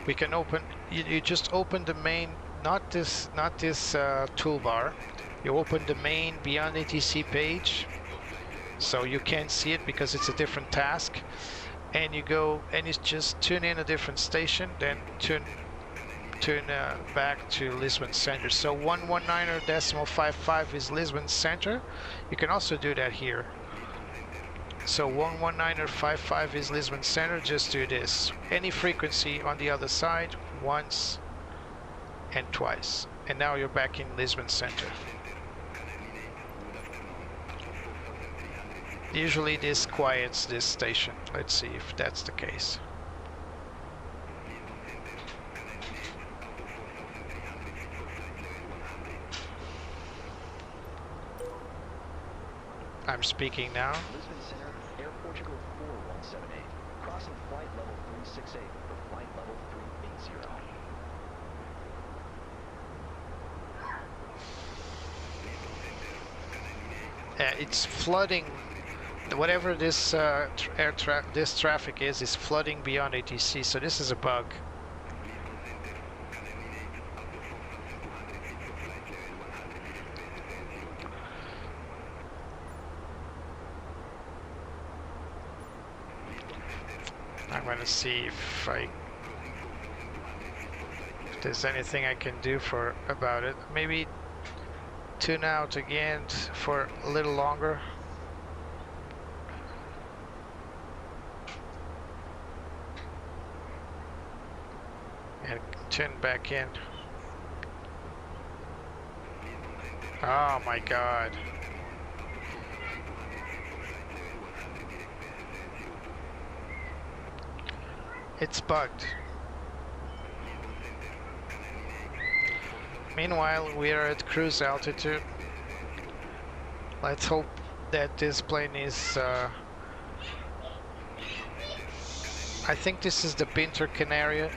We can open. You just open the main, not this toolbar. You open the main Beyond ATC page, so you can't see it because it's a different task. And you go and you just tune in a different station, then tune back to Lisbon Center. So 119.55 is Lisbon Center. You can also do that here. So 119.55 is Lisbon Center. Just do this. Any frequency on the other side, once and twice. And now you're back in Lisbon Center. Usually this quiets this station. Let's see if that's the case. I'm speaking now. Lisbon Center, Air Portugal 4178. Crossing flight level 368 for flight level 380. It's flooding. Whatever this this traffic is flooding Beyond ATC. So this is a bug. I'm going to see if there's anything I can do about it. Maybe tune out again for a little longer. And tune back in. Oh my God. It's bugged. Meanwhile, we are at cruise altitude. Let's hope that this plane is... I think this is the Pinter Canarias.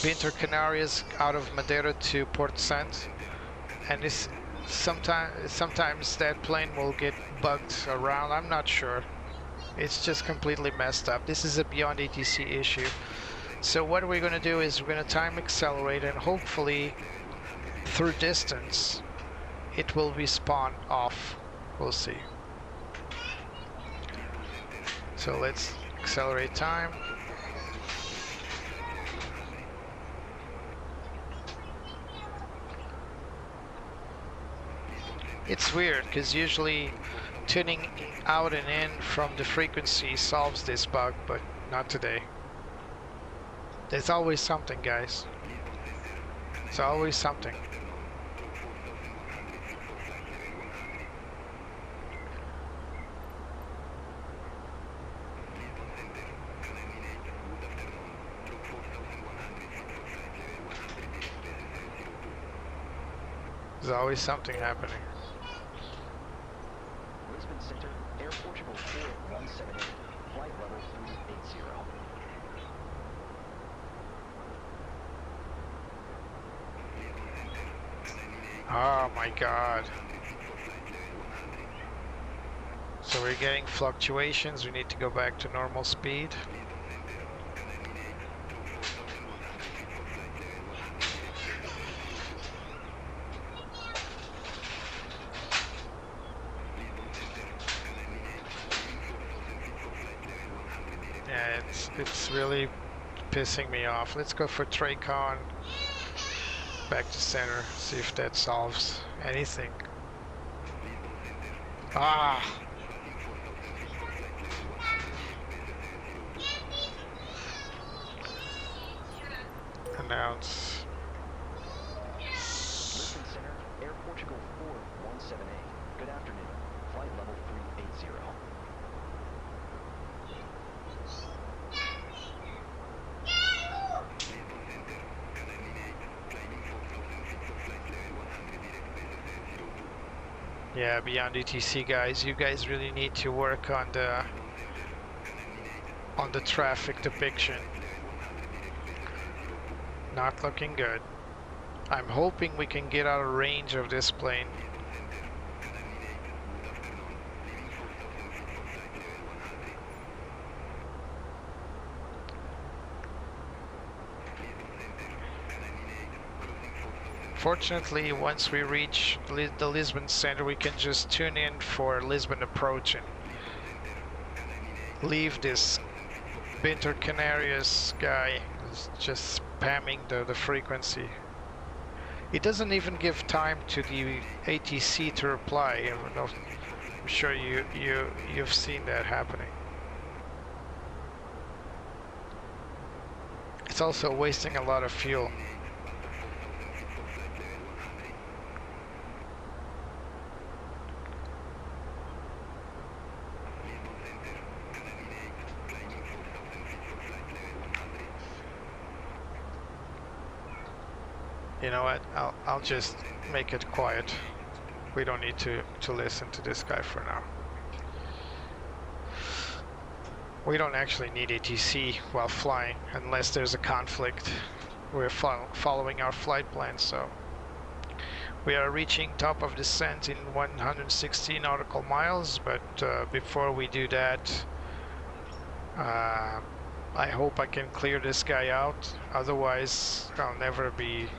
Pinter Canarias out of Madeira to Port Saint. And this sometimes that plane will get bugged around. I'm not sure. It's just completely messed up. This is a beyond ATC issue. So what we're going to do is we're going to time accelerate, and hopefully through distance it will be spawned off. We'll see. So let's accelerate time. It's weird because usually tuning out and in from the frequency solves this bug, but not today. There's always something, guys. There's always something. There's always something happening. Lisbon Center, Air Portugal 4178, flight level 380. Oh my god. So we're getting fluctuations. We need to go back to normal speed. Yeah, it's really pissing me off. Let's go for Tracon. Back to center, see if that solves anything. Ah! Announce. Lisbon Center, Air Portugal 4178. Good afternoon. Flight level 380. Yeah, beyond ETC guys, you guys really need to work on the traffic depiction. Not looking good. I'm hoping we can get out of range of this plane. Fortunately, once we reach the Lisbon Center, we can just tune in for Lisbon approach and leave this Pinter Canarias guy just spamming the frequency. It doesn't even give time to the ATC to reply. I'm sure you've seen that happening. It's also wasting a lot of fuel. You know what? I'll just make it quiet. We don't need to listen to this guy for now. We don't actually need ATC while flying unless there's a conflict. We're following our flight plan, so we are reaching top of descent in 160 nautical miles, but before we do that, I hope I can clear this guy out. Otherwise, I'll never be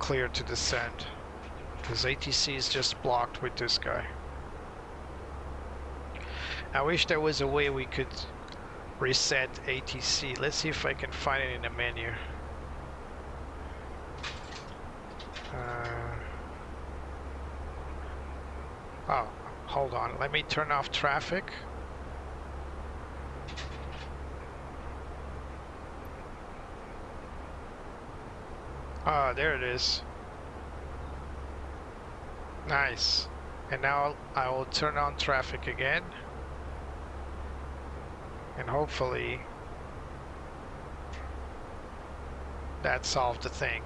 clear to descend, because ATC is just blocked with this guy. I wish there was a way we could reset ATC. Let's see if I can find it in the menu. Oh, hold on. Let me turn off traffic. Ah, there it is. Nice. And now I will turn on traffic again. and hopefully that solved the thing.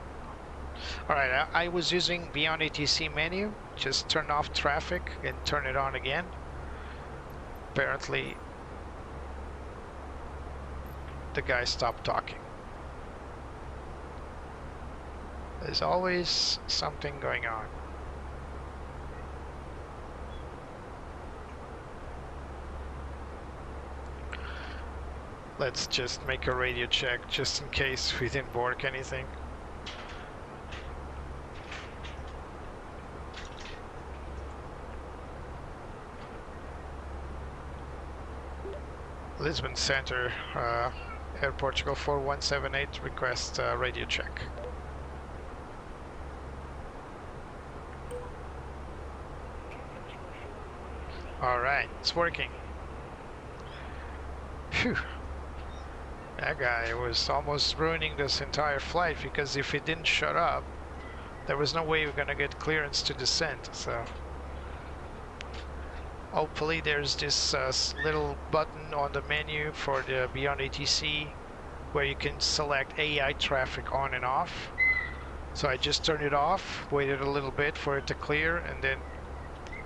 Alright, I was using Beyond ATC menu, just turn off traffic and turn it on again. Apparently the guy stopped talking. There's always something going on. Let's just make a radio check just in case we didn't work anything. Lisbon Center, Air Portugal 4178, request radio check. Alright, it's working. Phew. That guy was almost ruining this entire flight, because if he didn't shut up, there was no way we were gonna get clearance to descend, so... Hopefully there's this little button on the menu for the Beyond ATC where you can select AI traffic on and off. So I just turned it off, waited a little bit for it to clear, and then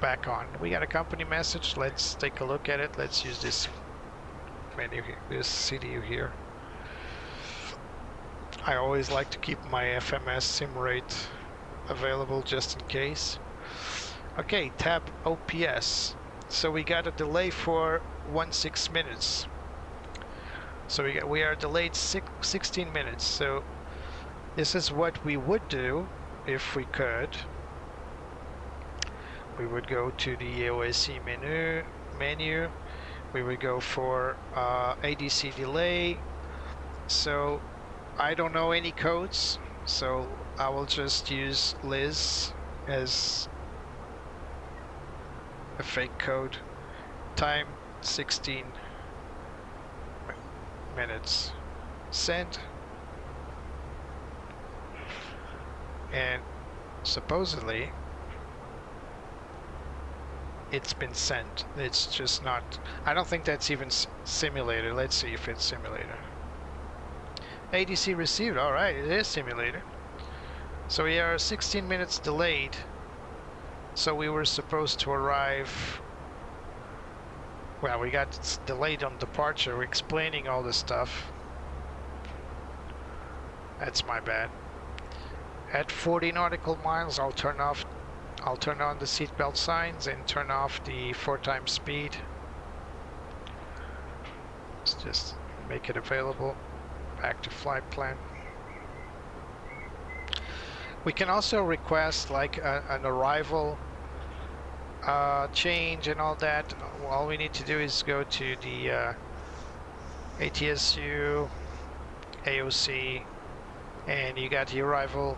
back on. We got a company message. Let's take a look at it. Let's use this menu here, this CDU here. I always like to keep my FMS sim rate available just in case. Okay, TAP OPS. So we got a delay for 16 minutes. So we are delayed 16 minutes. So this is what we would do if we could. We would go to the AOSC menu. We would go for ADC delay. So I don't know any codes, so I will just use Liz as a fake code. Time 16 minutes. Send. And supposedly it's been sent. It's just not, I don't think that's even simulated. Let's see if it's simulated. ADC received. Alright, it is simulated. So we are 16 minutes delayed. So we were supposed to arrive, well, we got delayed on departure. We're explaining all this stuff. That's my bad. At 40 nautical miles, I'll turn on the seatbelt signs and turn off the 4x speed. Let's just make it available. Back to flight plan. We can also request like an arrival change and all that. All we need to do is go to the ATSU, AOC, and you got the arrival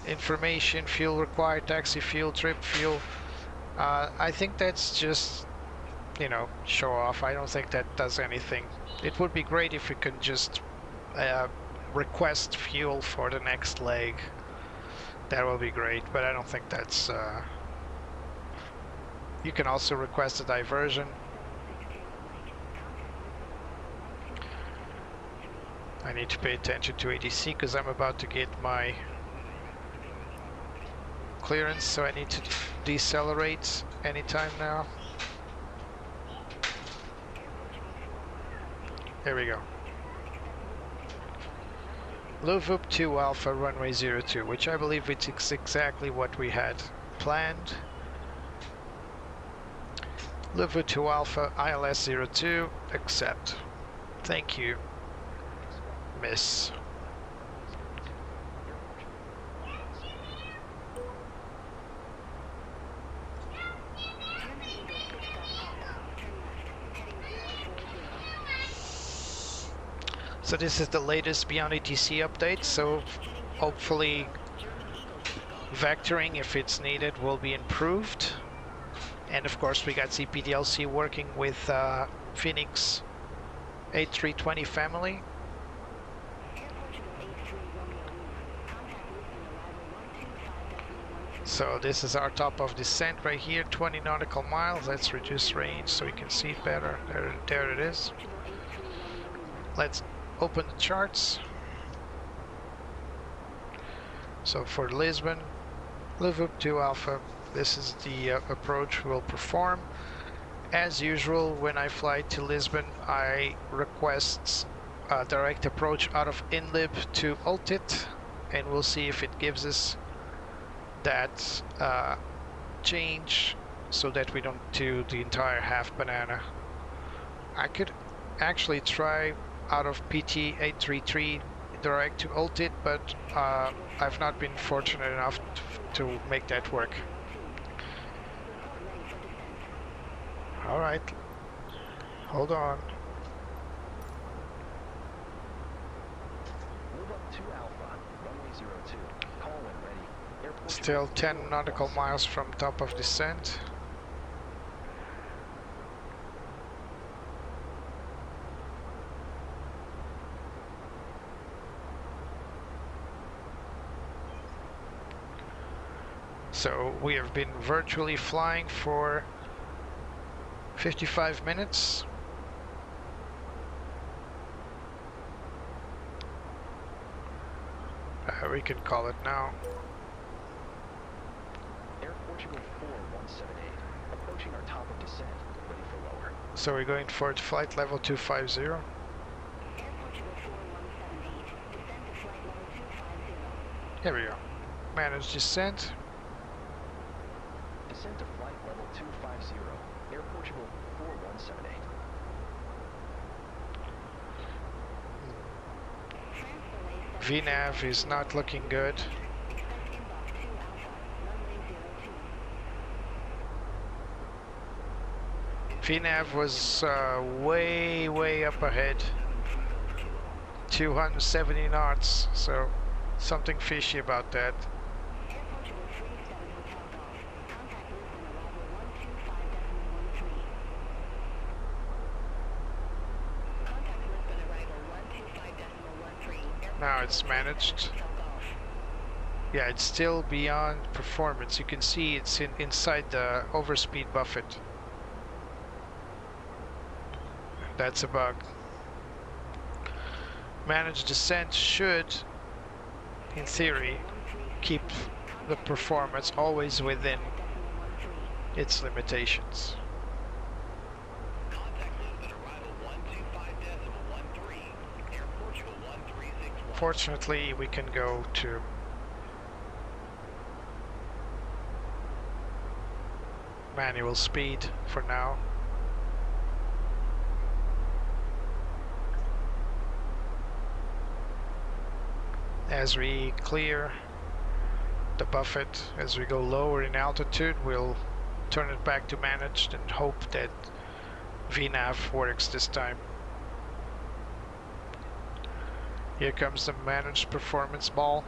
information, fuel required, taxi fuel, trip fuel. I think that's just, you know, show off. I don't think that does anything. It would be great if we could just request fuel for the next leg. That will be great, but I don't think that's you can also request a diversion. I need to pay attention to ADC because I'm about to get my clearance, so I need to decelerate anytime now. There we go. Louvub 2 Alpha runway 02, which I believe it's exactly what we had planned. Louvub 2 Alpha ILS 02, accept. Thank you, miss. So this is the latest Beyond ATC update, so hopefully vectoring, if it's needed, will be improved. And of course we got CPDLC working with Fenix A320 family. So this is our top of descent right here, 20 nautical miles. Let's reduce range so we can see it better. There it is. Let's open the charts. So for Lisbon, Liverpool 2 Alpha, this is the approach we'll perform. As usual, when I fly to Lisbon, I request a direct approach out of InLib to ULTIT, and we'll see if it gives us that change so that we don't do the entire half banana. I could actually try out of PT 833 direct to ULTIT, but I've not been fortunate enough to make that work. All right, hold on. Move up 2 Alpha, runway 02. Call when ready. Airport Still 10 nautical miles from top of descent. So we have been virtually flying for 55 minutes. We can call it now. Air Portugal 4178. Approaching our top of descent. Ready for lower. So we're going for flight level 250. Air Portugal 4178, descend to flight level 250. Here we go. Manage descent. Descend to flight level 250. Air Portugal 4178. VNAV is not looking good. Expect inbox 2 Alpha, runway 02. VNAV was way up ahead. 270 knots, so something fishy about that. Air Portugal 37 Hotel Golf. Contact Lisbon arrival 125.13. Contact Lisbon arrival 125.13. Now it's managed. Yeah, it's still beyond performance. You can see it's inside the overspeed buffet. That's a bug. Managed descent should, in theory, keep the performance always within its limitations. Contact Lisbon arrival 125.13. Air Portugal 1361. Fortunately, we can go to manual speed for now. As we clear the buffet, as we go lower in altitude, we'll turn it back to managed and hope that VNAV works this time. Here comes the managed performance ball.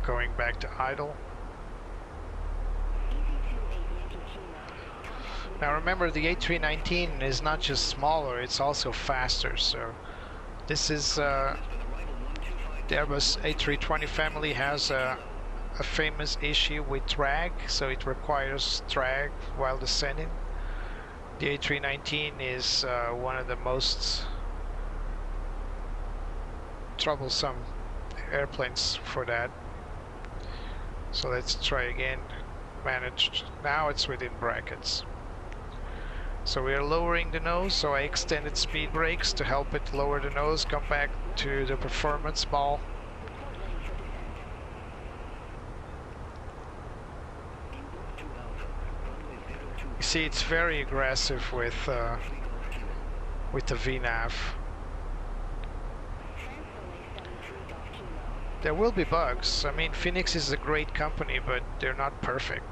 Going back to idle. Now remember, the A319 is not just smaller, it's also faster. So this is the Airbus A320 family has a famous issue with drag, so it requires drag while descending. The A319 is one of the most troublesome airplanes for that. So let's try again. Managed. Now it's within brackets. So we are lowering the nose, so I extended speed brakes to help it lower the nose, come back to the performance ball. You see, it's very aggressive with the VNAV. There will be bugs. I mean, Fenix is a great company, but they're not perfect.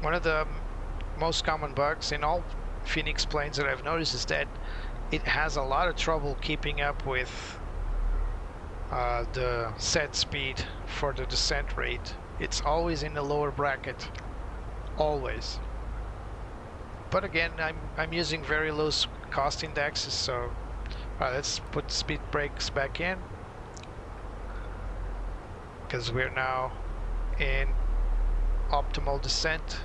One of the most common bugs in all Fenix planes that I've noticed is that it has a lot of trouble keeping up with the set speed for the descent rate. It's always in the lower bracket, always. But again, I'm using very low cost indexes, so let's put speed brakes back in, because we're now in optimal descent.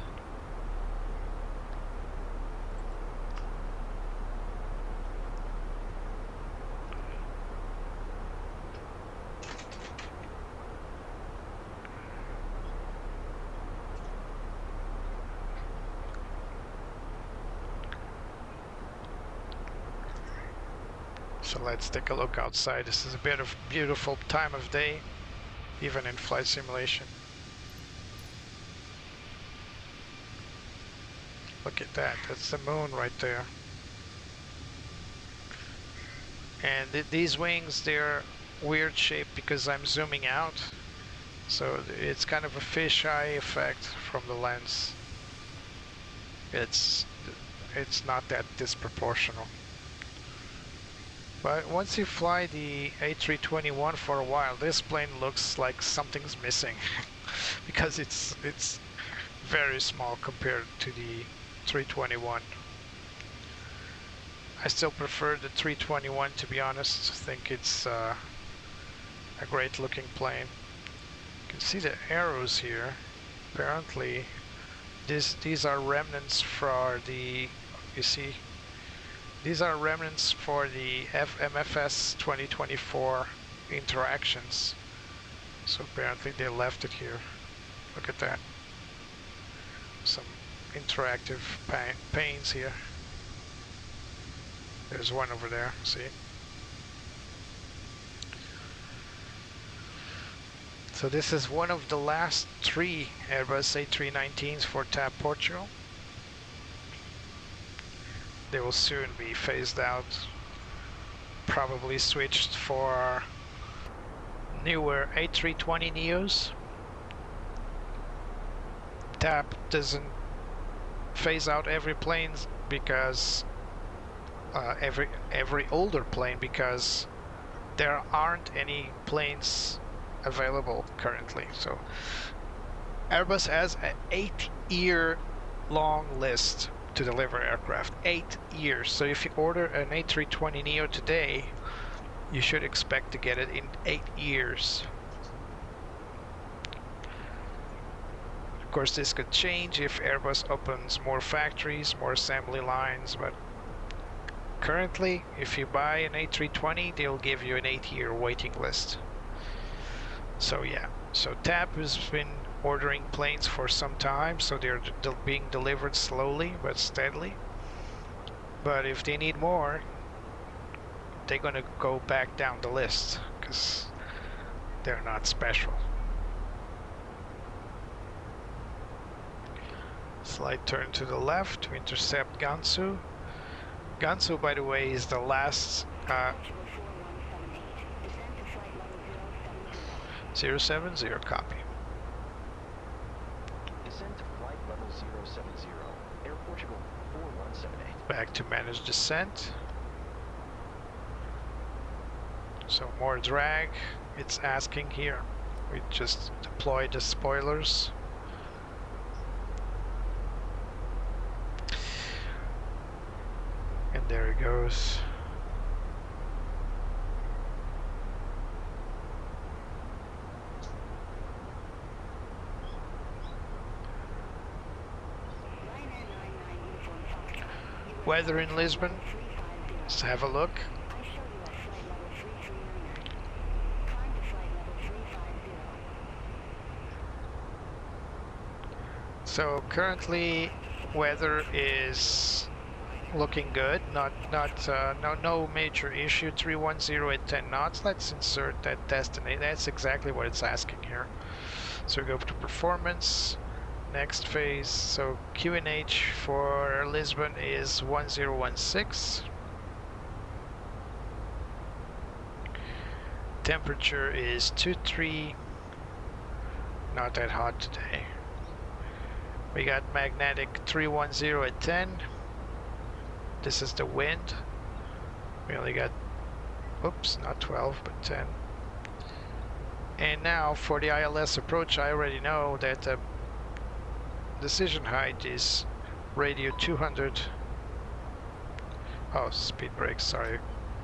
So let's take a look outside. This is a bit of beautiful time of day, even in flight simulation. Look at that, that's the moon right there. And these wings, they're weird shaped because I'm zooming out. So it's kind of a fisheye effect from the lens. It's not that disproportional. But once you fly the A321 for a while, this plane looks like something's missing because it's very small compared to the 321. I still prefer the 321, to be honest. I think it's a great looking plane. You can see the arrows here. Apparently these are remnants for the, you see, these are remnants for the MFS 2024 interactions. So apparently they left it here. Look at that. Some interactive panes here. There's one over there, see? So this is one of the last 3 Airbus A319s for TAP Portugal. They will soon be phased out, probably switched for newer A320neos. TAP doesn't phase out every plane because every older plane, because there aren't any planes available currently. So Airbus has an 8-year long list to deliver aircraft. 8 years. So if you order an A320neo today, you should expect to get it in 8 years. Of course, this could change if Airbus opens more factories, more assembly lines, but currently, if you buy an A320, they'll give you an 8-year waiting list. So yeah, so TAP has been ordering planes for some time, so they're being delivered slowly but steadily. But if they need more, they're gonna go back down the list because they're not special. Slight turn to the left to intercept Gansu. Gansu, by the way, is the last 070, copy. Descent to flight level 070. Air Portugal 4178. Back to manage descent. So more drag, it's asking here. We just deploy the spoilers. And there it goes. Weather in Lisbon. Let's have a look. So currently weather is looking good, no major issue. 310 at 10 knots. Let's insert that destination. That's exactly what it's asking here. So we go to performance, next phase. So QNH for Lisbon is 1016. Temperature is 23. Not that hot today. We got magnetic 310 at 10. This is the wind. We only got, oops, not 12, but 10. And now for the ILS approach, I already know that the decision height is radio 200. Oh, speed brakes, sorry.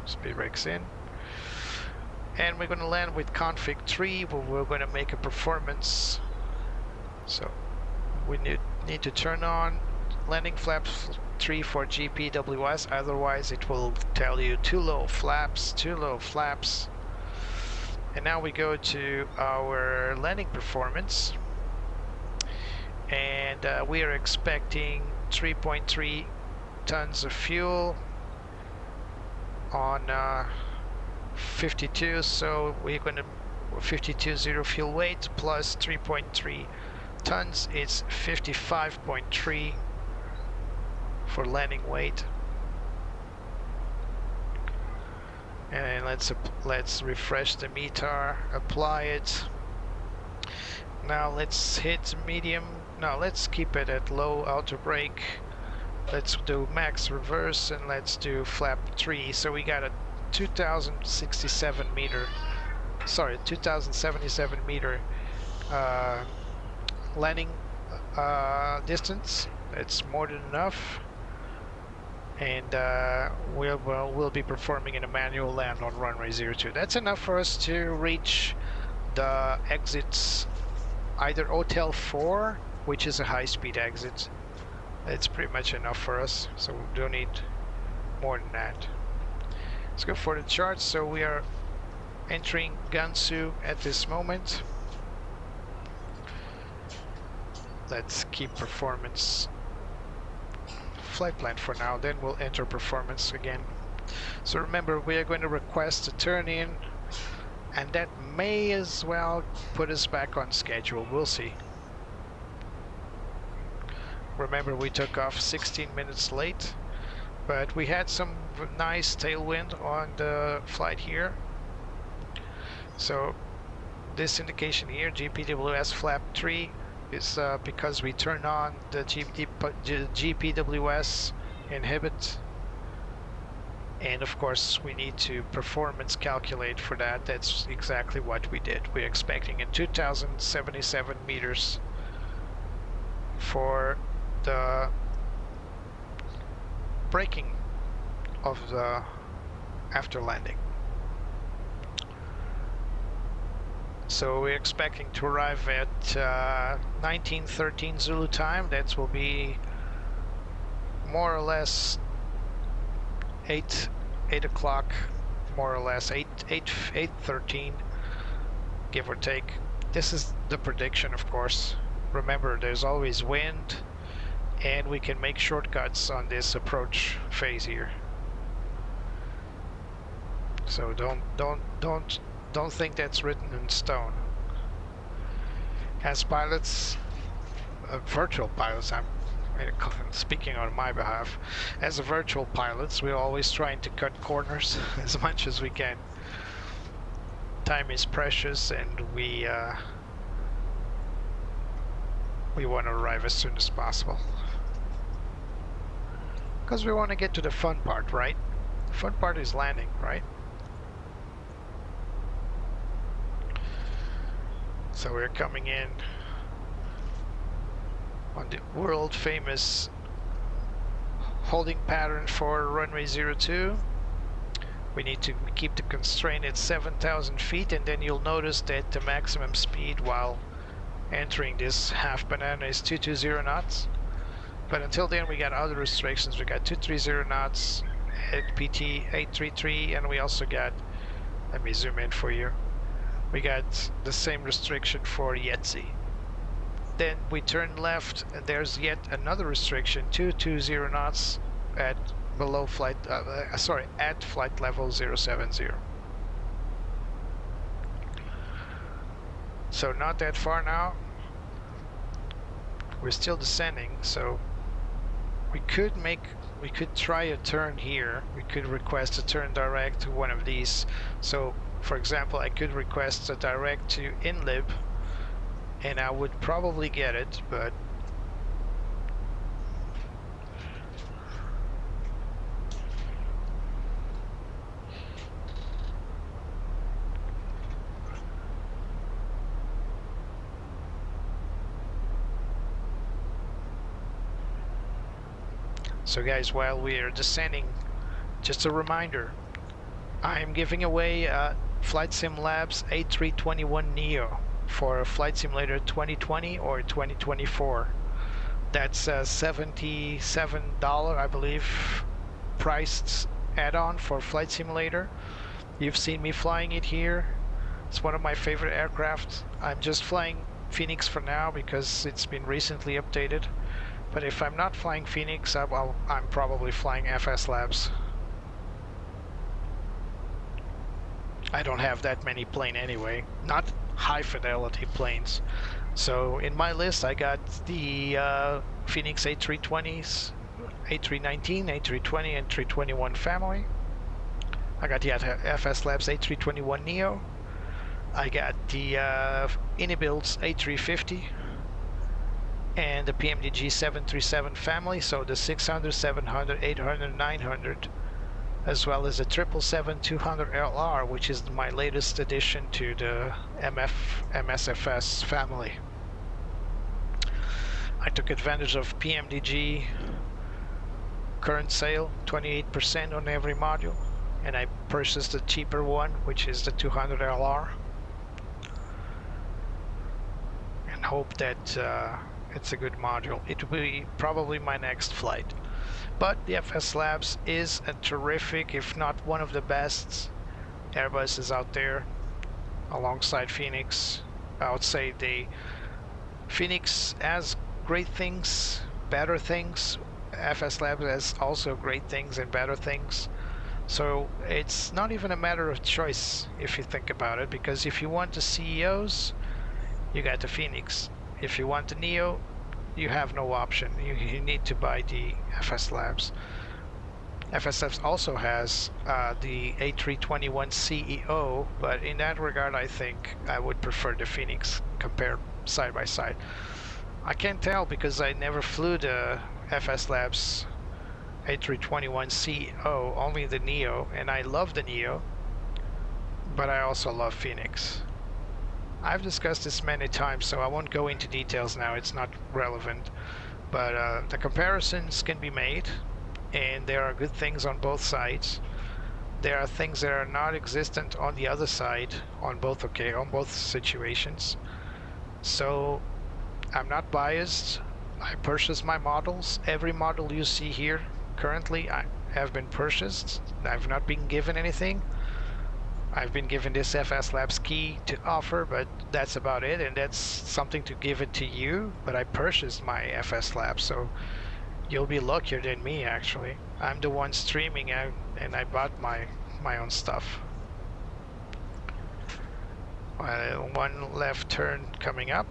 Speed brakes in. And we're going to land with config 3, where we're going to make a performance. So we need to turn on landing flaps 3 for GPWS, otherwise it will tell you too low flaps, too low flaps. And now we go to our landing performance, and we are expecting 3.3 tons of fuel on 52, so we're going to 52.0 fuel weight plus 3.3 tons. It's 55.3 for landing weight. And let's refresh the METAR, apply it. Now let's hit medium. No, let's keep it at low auto brake. Let's do max reverse and let's do flap 3. So we got a 2077 meter landing distance. That's more than enough. And we'll be performing in a manual land on runway 02. That's enough for us to reach the exits, either Hotel 4, which is a high-speed exit. It's pretty much enough for us, so we don't need more than that. Let's go for the charts. So we are entering Gansu at this moment. Let's keep performance flight plan for now, then we'll enter performance again. So remember, we are going to request a turn in, and that may as well put us back on schedule. We'll see. Remember, we took off 16 minutes late, but we had some nice tailwind on the flight here. So this indication here, GPWS flap 3, is because we turn on the GPWS inhibit, and of course we need to performance calculate for that. That's exactly what we did. We're expecting in 2077 meters for the braking of the after landing. So we're expecting to arrive at 1913 Zulu time. That will be more or less 8 o'clock, more or less 8:13, give or take. This is the prediction, of course. Remember, there's always wind, and we can make shortcuts on this approach phase here. So don't think that's written in stone. As pilots, virtual pilots, I'm speaking on my behalf. As a virtual pilots, we're always trying to cut corners as much as we can. Time is precious, and we want to arrive as soon as possible. Because we want to get to the fun part, right? The fun part is landing, right? So we're coming in on the world famous holding pattern for runway 02. We need to keep the constraint at 7,000 feet, and then you'll notice that the maximum speed while entering this half banana is 220 knots. But until then we got other restrictions. We got 230 knots at PT 833, and we also got, let me zoom in for you, we got the same restriction for Yetzi. Then we turn left, and there's yet another restriction, 220 knots at below flight, at flight level 070. So not that far now. We're still descending, so we could try a turn here. We could request a turn direct to one of these. So for example, I could request a direct to Inlib, and I would probably get it, but So guys, while we are descending, just a reminder, I am giving away Flight Sim Labs A321neo for Flight Simulator 2020 or 2024. That's $77, I believe, priced add-on for Flight Simulator. You've seen me flying it here. It's one of my favorite aircraft. I'm just flying Fenix for now because it's been recently updated. But if I'm not flying Fenix, I'm probably flying FS Labs. I don't have that many planes anyway, not high fidelity planes. So in my list I got the Fenix A320s, A319, A320 and 321 family. I got the FS Labs A321neo. I got the Inibuilds A350 and the PMDG 737 family, so the 600, 700, 800, 900, as well as the 777-200LR, which is my latest addition to the MSFS family. I took advantage of PMDG current sale, 28% on every module, and I purchased the cheaper one, which is the 200LR, and hope that it's a good module. It will be probably my next flight. But the FS Labs is a terrific, if not one of the best Airbuses out there, alongside Fenix. I would say the Fenix has great things, better things. FS Labs has also great things and better things. So it's not even a matter of choice if you think about it, because if you want the CEOs, you got the Fenix. If you want the Neo, you have no option. You need to buy the FS Labs. FS Labs also has the A321 CEO, but in that regard I think I would prefer the Fenix compared side by side. I can't tell because I never flew the FS Labs A321 CEO, only the Neo, and I love the Neo, but I also love Fenix. I've discussed this many times, so I won't go into details now, it's not relevant, but the comparisons can be made, and there are good things on both sides. There are things that are not existent on the other side, on both situations. So I'm not biased. I purchase my models. Every model you see here currently I have been purchased. I've not been given anything. I've been given this FS Labs key to offer, but that's about it, and that's something to give it to you. But I purchased my FS Labs, so you'll be luckier than me actually. I'm the one streaming out, and I bought my own stuff. One left turn coming up.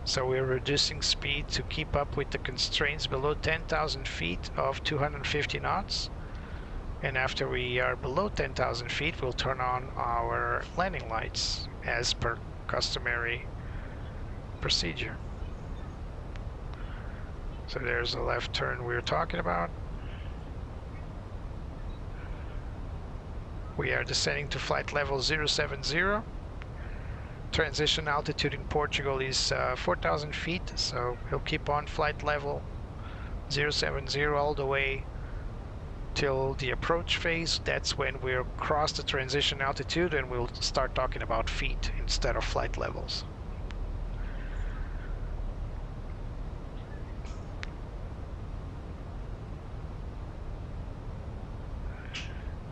So we're reducing speed to keep up with the constraints below 10,000 feet of 250 knots. And after we are below 10,000 feet, we'll turn on our landing lights as per customary procedure. So there's the left turn we were talking about. We are descending to flight level 070. Transition altitude in Portugal is 4,000 feet, so we'll keep on flight level 070 all the way till the approach phase. That's when we'll cross the transition altitude and we'll start talking about feet instead of flight levels.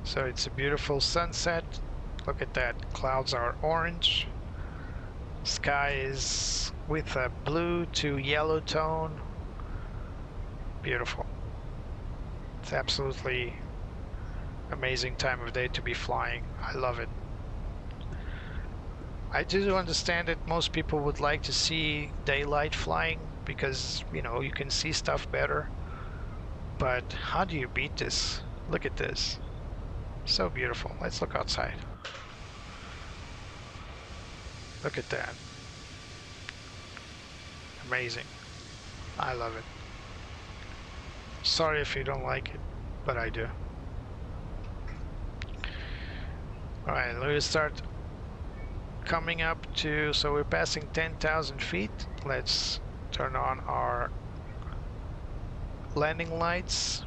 So it's a beautiful sunset. Look at that, clouds are orange. Sky is with a blue to yellow tone. Beautiful. It's absolutely amazing time of day to be flying. I love it. I do understand that most people would like to see daylight flying because, you know, you can see stuff better. But how do you beat this? Look at this. So beautiful. Let's look outside. Look at that. Amazing. I love it. Sorry if you don't like it, but I do. Alright, let's start coming up to, so we're passing 10,000 feet. Let's turn on our landing lights.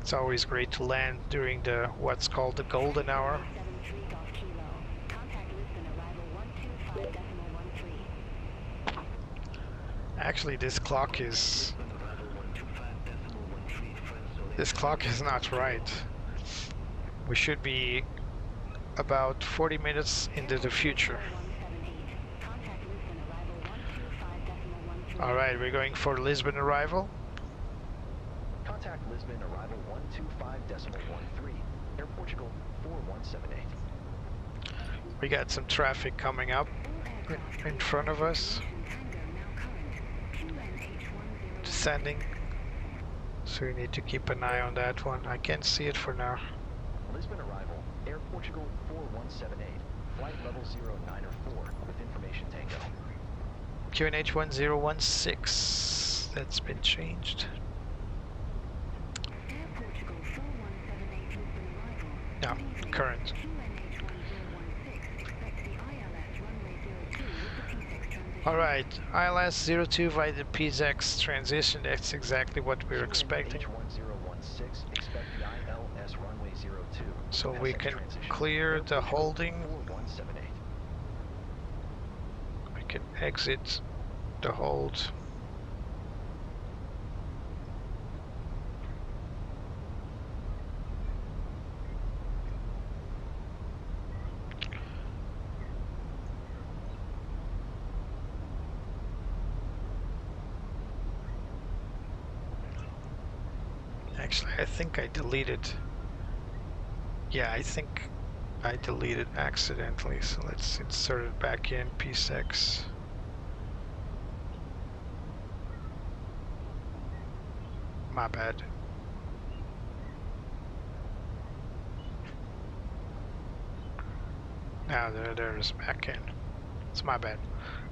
It's always great to land during the what's called the golden hour. 73 Golf Kilo. Contact Lisbon arrival 125.13. Actually, this clock is not right. We should be about 40 minutes into the future. Contact Lisbon arrival 125.13. All right, we're going for Lisbon arrival. Contact Lisbon arrival 125.13. Air Portugal 4178. We got some traffic coming up in front of us. Descending. So we need to keep an eye on that one. I can't see it for now. Lisbon arrival, Air Portugal 4178. Flight level 0904 with information tango. QNH 1016. That's been changed. Air Portugal 4178 Lisbon arrival. No, current. QNH 1016 expect the ILS runway 02 with the P6 transition. Alright, ILS 02 via the PZX transition. That's exactly what we're expecting. H1016, expect the ILS runway 02. So we PSX can transition. clear Air the Portugal holding. 4178. We can exit the hold. Actually, I think I deleted. Yeah, I think I deleted accidentally. So let's insert it back in P6. My bad. Now there is back in. It's my bad.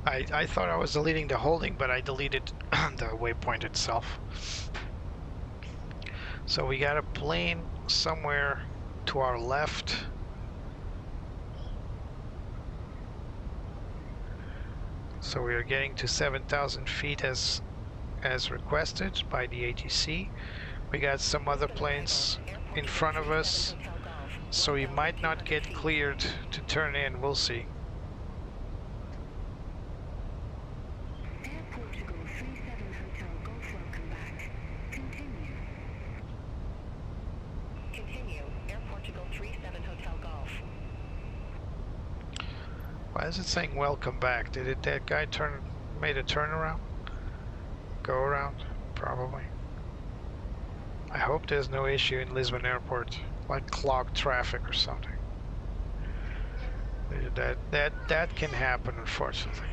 I thought I was deleting the holding, but I deleted the waypoint itself. So we got a plane somewhere to our left. So we are getting to 7,000 feet as requested by the ATC. We got some other planes in front of us, so we might not get cleared to turn in. We'll see. Air Portugal 37 Hotel Golf, welcome back. Continue. Continue. Air Portugal 37 Hotel Golf. Why is it saying welcome back? Did that guy made a turnaround? Go around? Probably. I hope there's no issue in Lisbon Airport, like clogged traffic or something. That can happen, unfortunately.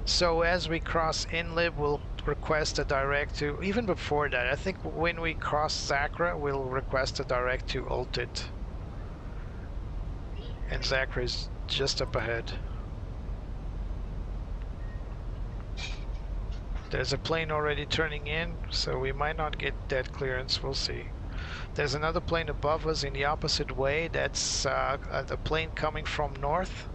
So as we cross Inlib, we'll request a direct to, even before that, I think when we cross Zacra, we'll request a direct to Ultit. And Zacra is just up ahead. There's a plane already turning in, so we might not get that clearance. We'll see. There's another plane above us in the opposite way. That's the plane coming from north.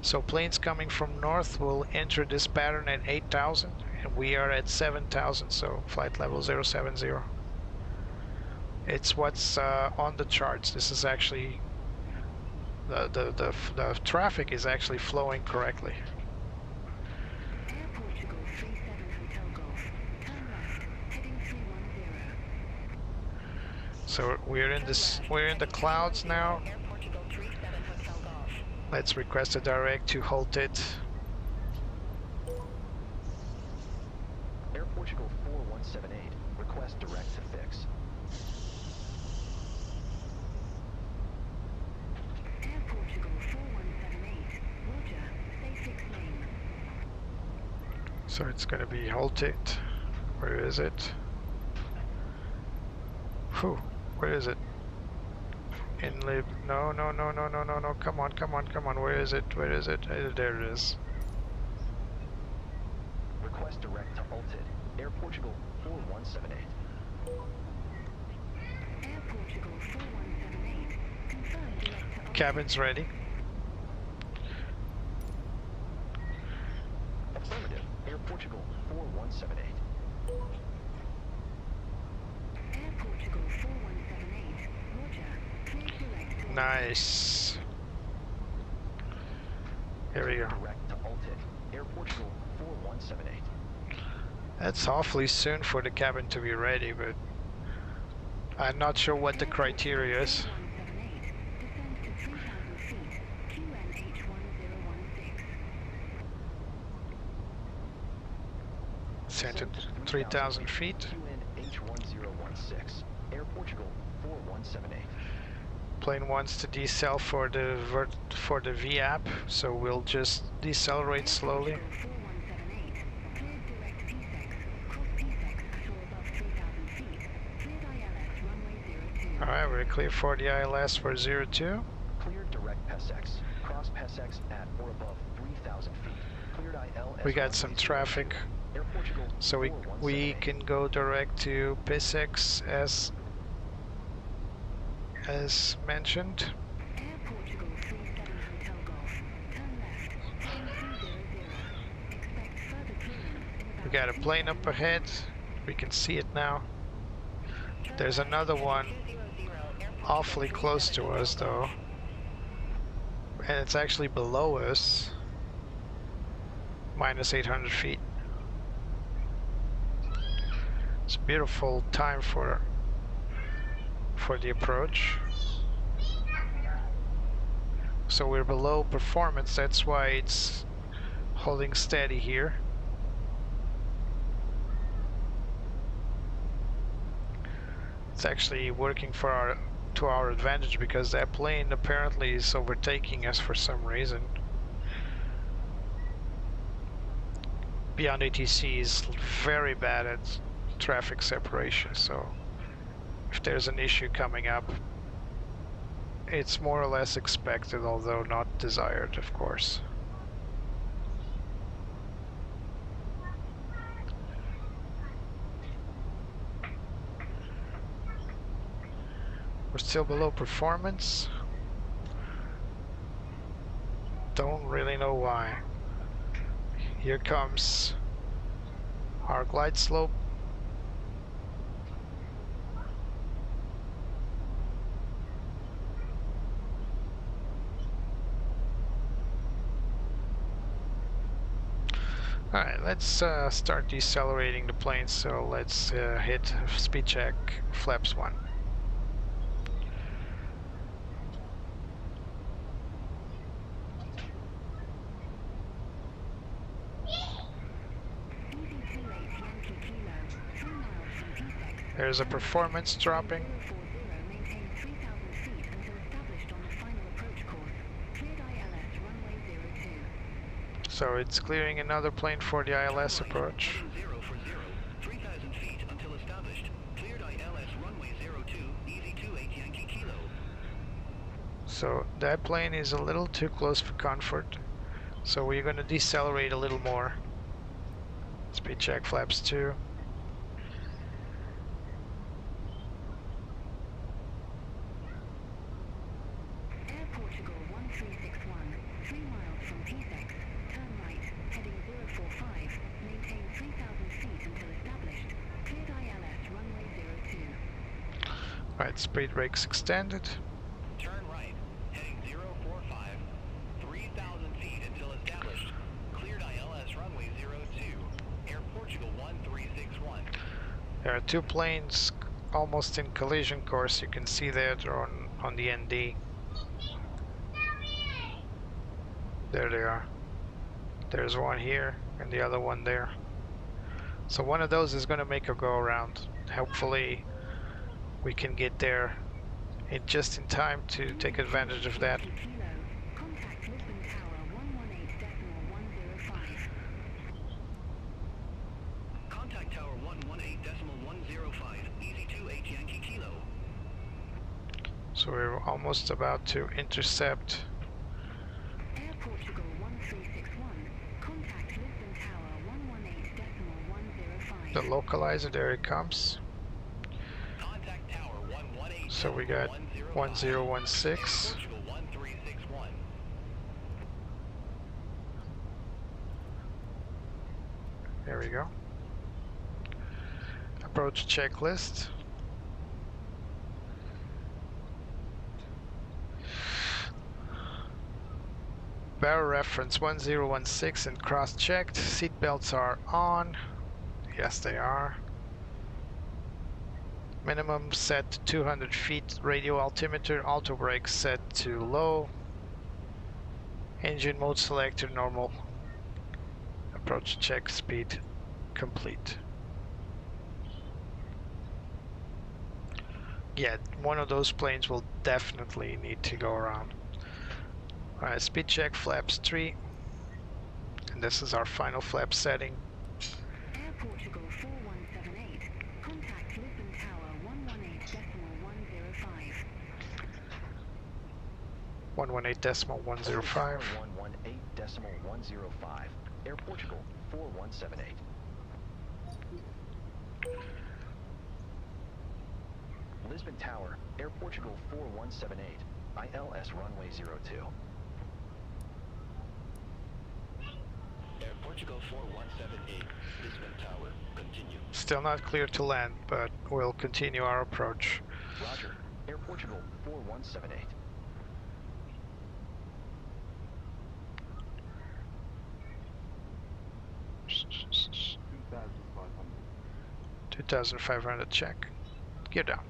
So planes coming from north will enter this pattern at 8,000, and we are at 7,000, so flight level 070. It's what's on the charts. This is actually the traffic is actually flowing correctly. Air Portugal 37 Hotel Golf. Turn left, heading 310. So we're in the clouds now. Air Portugal 37 Hotel Golf. Let's request a direct to halt it. Air Portugal 4178, request direct to fix. Air Portugal 4178. Roger. Stay fixed lane. So it's gonna be halted. Where is it? Whew, where is it? Inlib. No. Come on. Where is it? There it is. Request direct to Ulted. Air Portugal 4178. Air Portugal 4178. Confirm direct to Ultimate. Cabin's ready. Affirmative. Air 4178. Air Portugal 4178. Roger. Clear direct to Nice. Here we go. Direct to Altic. Air Portugal 4178. That's awfully soon for the cabin to be ready, but I'm not sure what the criteria is. 4178. Descend to 3,000 feet. QNH1016. Sent at 3,000 feet. QNH1016. Air Portugal 4178. Plane wants to decel for the VAP, so we'll just decelerate slowly. 4178. Cleared direct PSEX. Cross PSEX at or above 3,000 feet. Cleared ILS runway 02. Alright, we're clear for the ILS for 02. Cleared direct PSEX. Cross PSEX at or above 3,000 feet. Cleared ILS. We got some traffic, Air Portugal so we 4178. can go direct to PSEX as mentioned. Air Portugal 37 Hotel Golf. Turn left. Heading 200. Expect further clearance in about We got a plane up ahead. We can see it now. There's another one awfully close to us though. And it's actually below us. Minus 800 feet. It's a beautiful time for the approach. So we're below performance, that's why it's holding steady here. It's actually working to our advantage because that plane apparently is overtaking us for some reason. Beyond ATC is very bad at traffic separation, so if there's an issue coming up, it's more or less expected, although not desired, of course. We're still below performance. Don't really know why. Here comes our glide slope. Alright, let's start decelerating the plane, so let's hit speed check flaps 1. Easy 28 Yankee Kilo. 3 miles from PSEX. There's a performance dropping. 040. Maintain 3,000 feet until established on the final approach course. Cleared ILS runway 02. So it's clearing another plane for the ILS approach. Heading 040. 3,000 feet until established. Cleared ILS runway 02. Easy 28 Yankee Kilo. So that plane is a little too close for comfort. So we're going to decelerate a little more. Speed check flaps 2. Air Portugal 1361. 3 miles from PSEX. Turn right. Heading 045. Maintain 3,000 feet until established. Cleared ILS runway 02. Right, speed brakes extended. Turn right. Heading 045. 3,000 feet until established. Cleared ILS runway 02. Air Portugal 1361. There are two planes almost in collision course. You can see that on the ND. There they are. There's one here and the other one there. So one of those is going to make a go around. Hopefully we can get there just in time to take advantage of that. Yankee Kilo. Contact Lisbon Tower 118.105. Contact Tower 118.105. Easy 28 Yankee Kilo. So we're almost about to intercept. Air Portugal 1361. Contact Lisbon Tower 118.105. The localizer, there it comes. Contact Tower 118. So we got 1016. Portugal 1361. There we go. approach checklist. Barrel reference 1016 and cross-checked. Seat belts are on. Yes, they are. Minimum set to 200 feet. Radio altimeter. Auto brake set to low. Engine mode selector normal. Approach check speed complete. Yeah, one of those planes will definitely need to go around. Alright, speed check flaps 3. And this is our final flap setting. Air Portugal 4178. Contact Lisbon Tower 118.105. 118.105. 118.105. Air Portugal 4178. Lisbon Tower, Air Portugal 4178. ILS runway 02. Air Portugal 4178, Lisbon Tower, continue. Still not clear to land, but we'll continue our approach. Roger, Air Portugal 4178. 2,500 check. Gear down.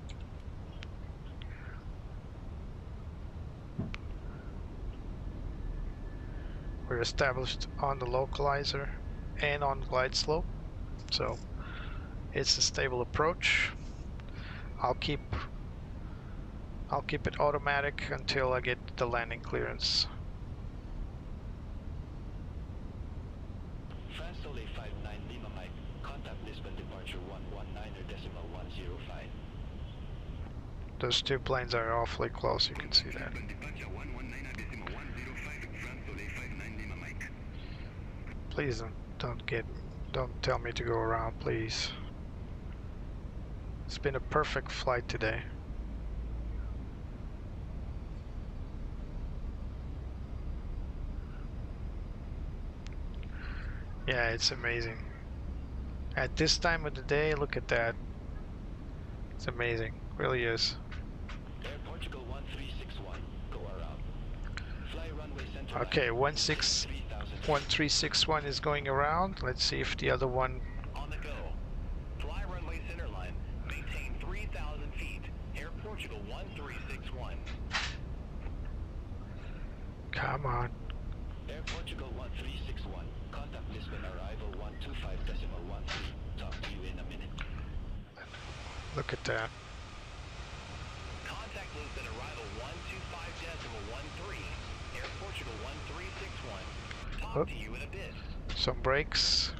We're established on the localizer and on glide slope, so it's a stable approach. I'll keep it automatic until I get the landing clearance. France Soleil 59 Lima Mike, contact Lisbon departure 119.105. Those two planes are awfully close, you can see that. Please don't tell me to go around, please. It's been a perfect flight today. Yeah, it's amazing. At this time of the day, look at that. It's amazing, really is. Air Portugal 1361, go around. Fly runway center Okay, line, 1361 is going around. Let's see if the other one. on the go. Fly runway center line, maintain 3,000 feet. Air Portugal 1361. Come on. Air Portugal 1361, contact Lisbon arrival 125.13. Talk to you in a minute. Look at that. Contact Lisbon arrival 125.13. Air Portugal 1361. Talk Oop. to you in a bit. Some brakes.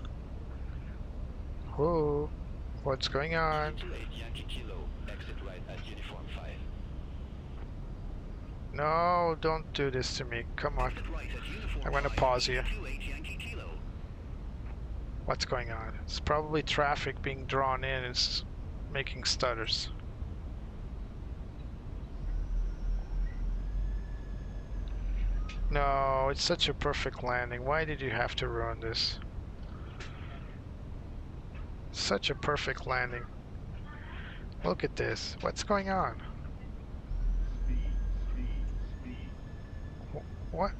Whoa. What's going on? 28 Yankee Kilo, exit right at uniform 5. No, don't do this to me. Come on. Exit right at uniform I'm gonna 5, pause here. 28 Yankee Kilo. What's going on? It's probably traffic being drawn in. It's making stutters. No, it's such a perfect landing. Why did you have to ruin this? Such a perfect landing. Look at this. What's going on? What?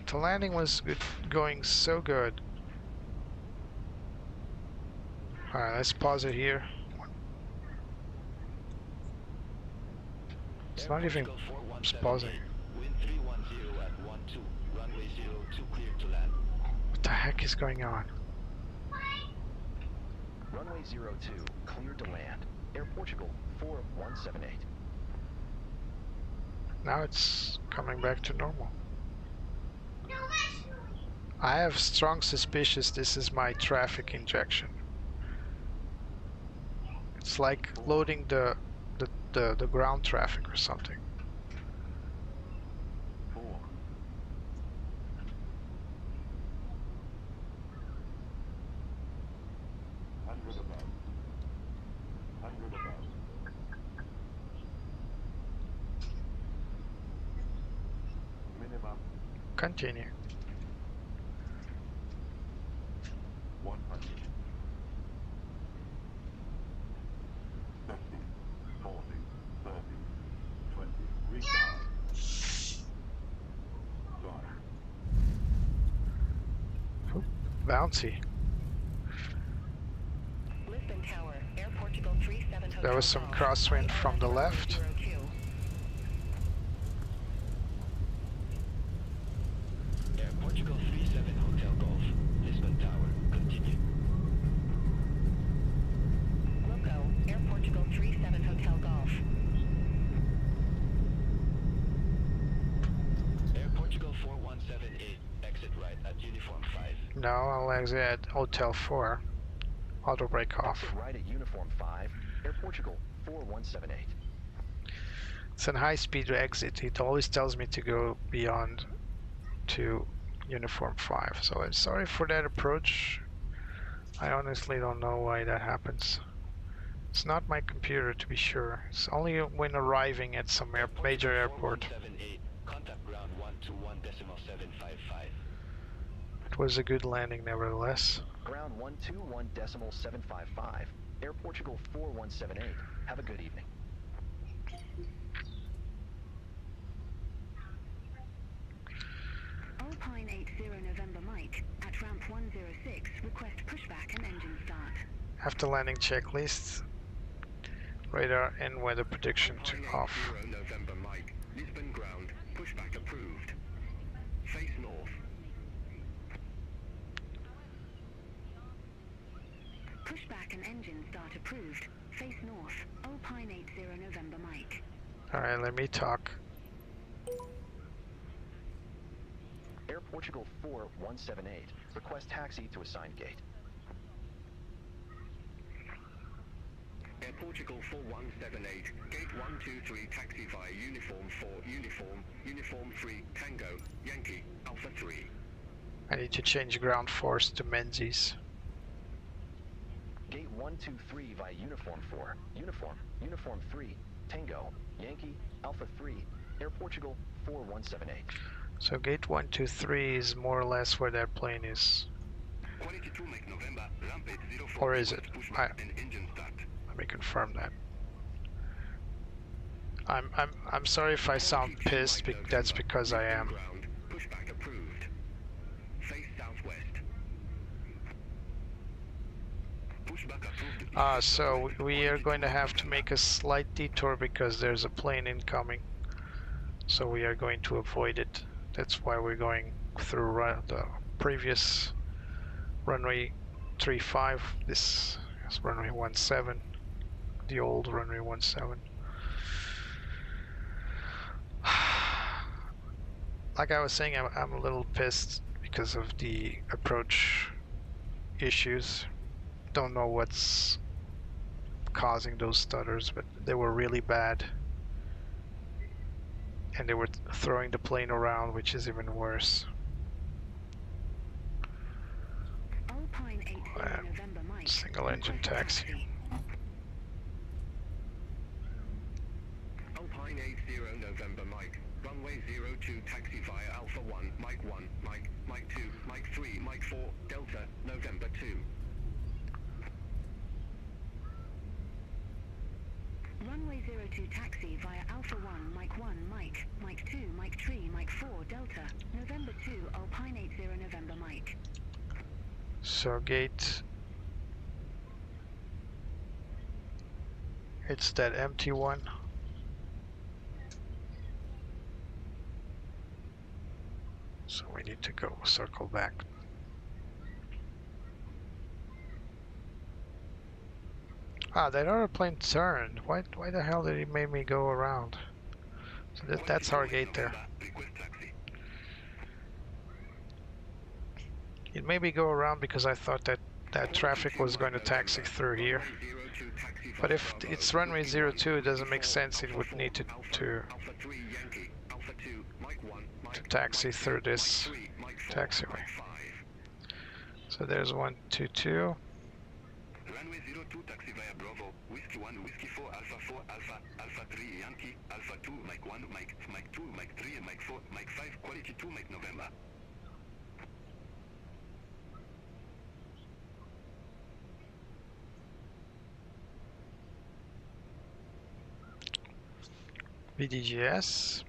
The landing was good, going so good. Alright, let's pause it here. It's not even pausing. Wind 310 at 12, runway 02 clear to land. What the heck is going on? Runway 02, cleared to land. Air Portugal 4178. Now it's coming back to normal. I have strong suspicions this is my traffic injection. It's like loading the ground traffic or something. 4. Continue. 100. bouncy. Lisbon Tower, Air Portugal 37 Hotel There was some Golf, crosswind from the runway left. 02. Air Portugal 37 Hotel Golf, Lisbon Tower, continue. Loco, Air Portugal 37 Hotel Golf. Air Portugal 4178, exit right at Uniform 5. Now I'll exit at Hotel 4. Auto brake off. Exit right at Uniform 5, Air Portugal 4178. It's a high-speed exit. It always tells me to go beyond to Uniform 5. So I'm sorry for that approach. I honestly don't know why that happens. It's not my computer, to be sure. It's only when arriving at some major airport. 4178, contact ground 121.755. It was a good landing nevertheless. Ground 121.755, Air Portugal 4178. Have a good evening. Alpine 80 November Mike, at ramp 106, request pushback and engine start. After landing checklist, radar and weather prediction to off. 80 November Mike, Lisbon ground, pushback approved. Face north. Pushback and engine start approved. Face north, Alpine 80 November Mike. Alright, let me talk. Air Portugal 4178. Request taxi to assigned gate. Air Portugal 4178, gate 123, taxi via Uniform 4, Uniform 3, Tango, Yankee, Alpha 3. I need to change ground force to Menzies. Gate 123 via Uniform 4, Uniform 3, Tango, Yankee, Alpha 3, Air Portugal 4178. So gate 123 is more or less where that plane is. Quality 2 Mike November, ramp 804. Or is it? Pushback and engine start. Let me confirm that. I'm sorry if I sound pissed, but that's because I am. Ground, pushback approved. Face southwest. Pushback approved. So we are going to have to make a slight detour because there's a plane incoming. So we are going to avoid it. That's why we're going through the previous runway 35. This is runway 17, the old runway 17. Like I was saying, I'm a little pissed because of the approach issues. Don't know what's causing those stutters, but they were really bad. And they were throwing the plane around, which is even worse. Alpine 80 November Mike. Single engine taxi. Alpine 80 November Mike, runway 02, taxi via Alpha 1, Mike 1, Mike 2, Mike 3, Mike 4, Delta, November 2. Runway 02 taxi via Alpha 1, Mike 1, Mike 2, Mike 3, Mike 4, Delta, November 2, Alpine 80 November Mike. So gate, it's that empty one. So we need to go circle back. Ah, that other plane turned. Why the hell did he make me go around? So that's our gate there. It made me go around because I thought that traffic was going to taxi through here. But if it's runway 02, it doesn't make sense. It would need to taxi through this taxiway. So there's 122. Runway 02, taxi via Bravo, Whiskey 1, Whiskey 4, Alpha 3, Yankee, Alpha 2, Mike 1, Mike 2, Mike 3, and Mike 4, Mike 5, quality 2, Mike November. VDGS.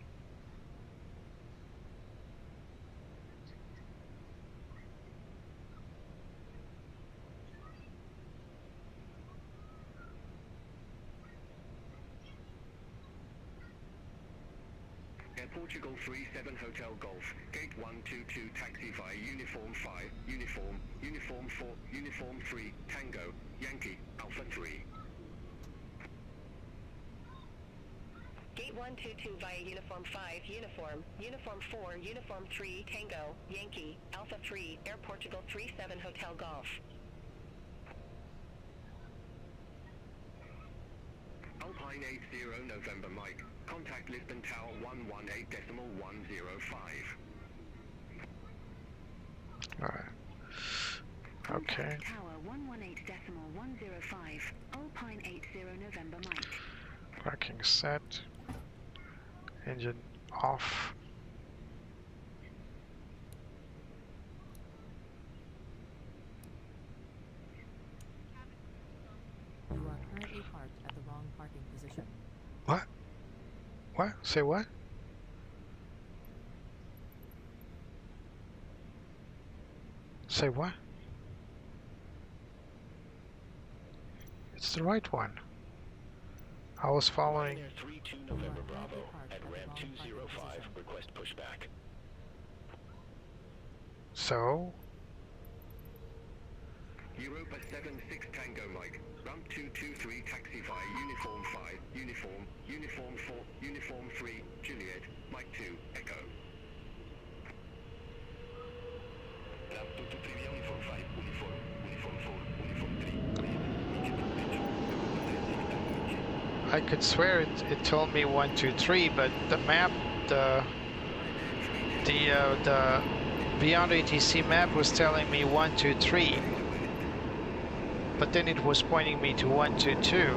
Air Portugal 37 Hotel Golf, Gate 122 taxi via Uniform 5, Uniform 4, Uniform 3, Tango, Yankee, Alpha 3. Gate 122 via Uniform 5, Uniform 4, Uniform 3, Tango, Yankee, Alpha 3, Air Portugal 37 Hotel Golf. Alpine 80 November Mike. Contact Lisbon Tower 118.105. Alright. Okay. Contact Tower 118.105. Alpine 80 November Mike. Parking set. Engine off. You are currently parked at the wrong parking position. What? What? Say what? Say what? It's the right one. I was following. Ryanair 32 November Bravo at ramp 205. Request pushback. So, Europa 76 Tango Mike. Ramp 223 taxi via Uniform 5, Uniform 4, Uniform 3, Juliet, Mike 2, Echo. Ramp 223 via Uniform 5, Uniform 4, Uniform 3. I could swear it told me 1, 2, 3, but the map, the Beyond ATC map was telling me 1, 2, 3. But then it was pointing me to 1, 2, 2.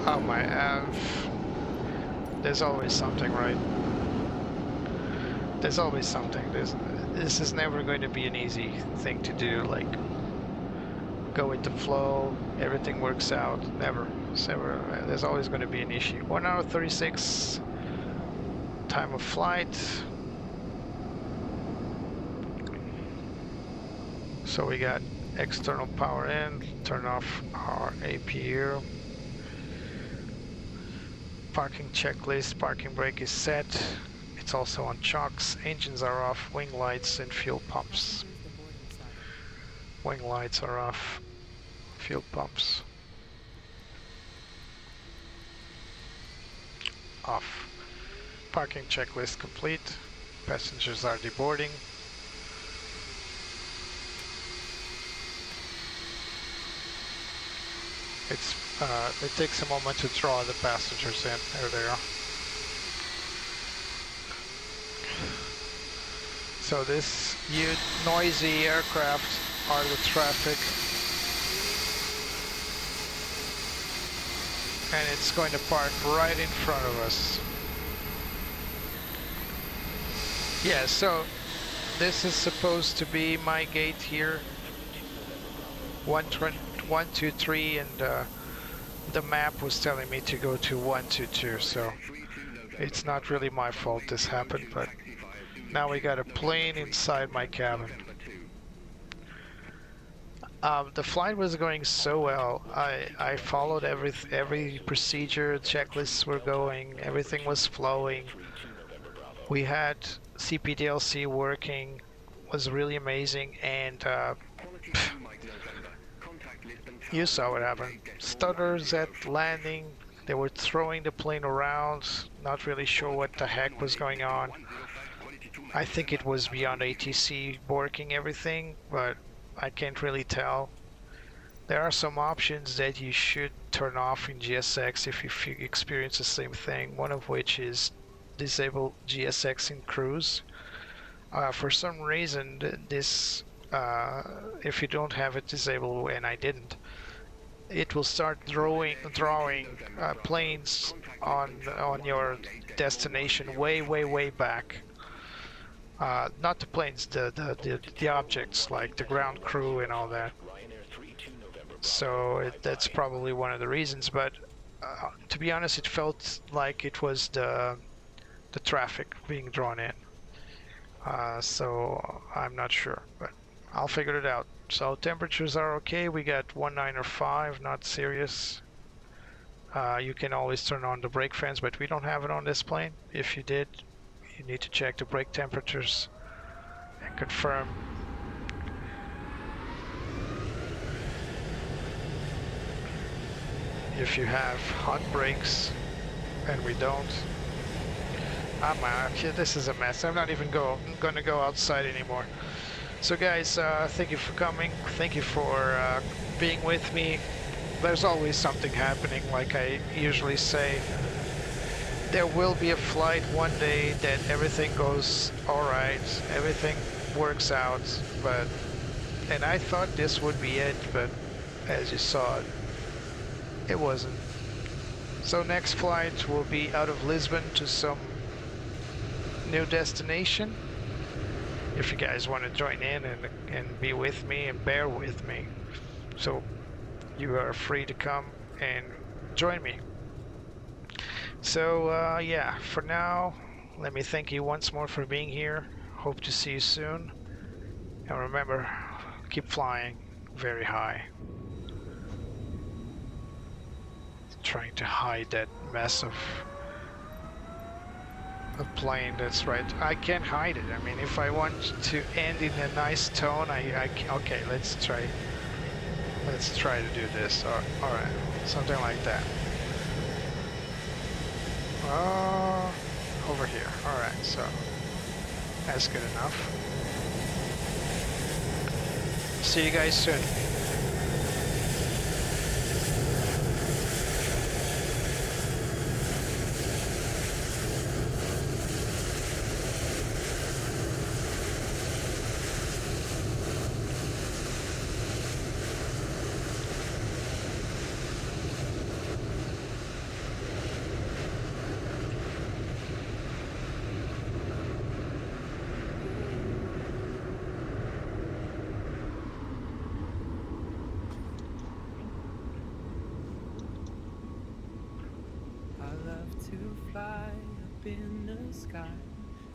Oh my, there's always something, right? There's always something. This is never going to be an easy thing to do, like go with the flow, everything works out. Never. It's never. There's always going to be an issue. 1 hour 36 time of flight. So we got external power in, turn off our APU. Parking checklist, parking brake is set. It's also on chocks. Engines are off, wing lights and fuel pumps. Wing lights are off, fuel pumps off. Parking checklist complete. Passengers are deboarding. It takes a moment to draw the passengers in. There they are. So this huge noisy aircraft are the traffic, and it's going to park right in front of us. Yeah, so this is supposed to be my gate here. 1, 2, 3, and the map was telling me to go to 1, 2, 2, so it's not really my fault this happened, but now we got a plane inside my cabin. The flight was going so well. I followed every procedure, checklists were going, everything was flowing. We had CPDLC working, was really amazing, and you saw what happened. Stutters at landing, they were throwing the plane around, not really sure what the heck was going on. I think it was Beyond ATC working everything, but I can't really tell. There are some options that you should turn off in GSX if you experience the same thing, one of which is disable GSX in cruise. For some reason, this if you don't have it disabled, and I didn't, it will start drawing planes on your destination way back. Not the planes, the objects like the ground crew and all that. So that's probably one of the reasons. But to be honest, it felt like it was the traffic being drawn in. So I'm not sure, but I'll figure it out. So temperatures are okay. We got 19 or 5, not serious. You can always turn on the brake fans, but we don't have it on this plane. If you did, you need to check the brake temperatures and confirm. If you have hot brakes, and we don't. This is a mess. I'm not even gonna go outside anymore. So guys, thank you for coming. Thank you for being with me. There's always something happening, like I usually say. There will be a flight one day that everything goes alright, everything works out, and I thought this would be it, but as you saw, it wasn't. So next flight will be out of Lisbon to some new destination. If you guys want to join in and be with me and bear with me, so you are free to come and join me. So yeah, for now, let me thank you once more for being here. Hope to see you soon. And remember, keep flying very high. Trying to hide that mess of a plane. That's right. I can't hide it. I mean, if I want to end in a nice tone, okay, let's try to do this. All right, something like that. Over here. All right, so that's good enough. See you guys soon. Fly up in the sky,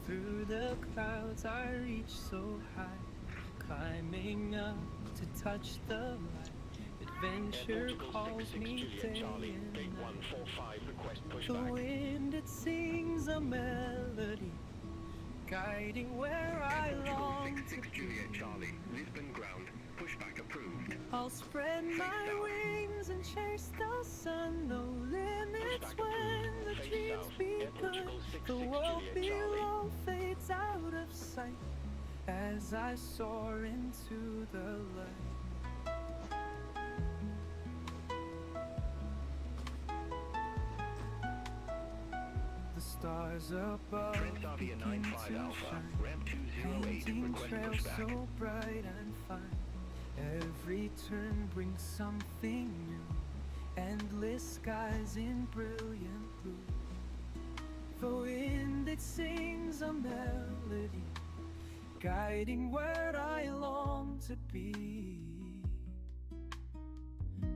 through the clouds I reach so high, climbing up to touch the light. Adventure calls me day and night. The wind, it sings a melody, guiding where I long to be. Charlie, Lisbon ground, pushback approved. I'll spread my wings and chase the sun. No limits when the dreams begun. The world below fades out of sight as I soar into the light. The stars above begin to shine, painting trails so bright and fine. Every turn brings something new, endless skies in brilliant blue. The wind, it sings a melody, guiding where I long to be.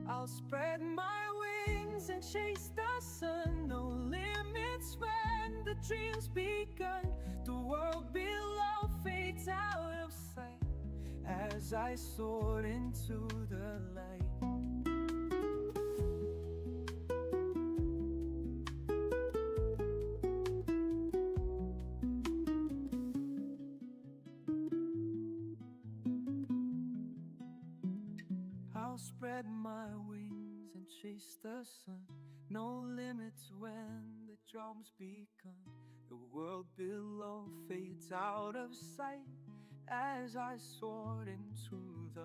I'll spread my wings and chase the sun. No limits when the dream's begun. The world below fades out of sight as I soar into the light. I'll spread my wings and chase the sun. No limits when the drum's begun. The world below fades out of sight as I soared into the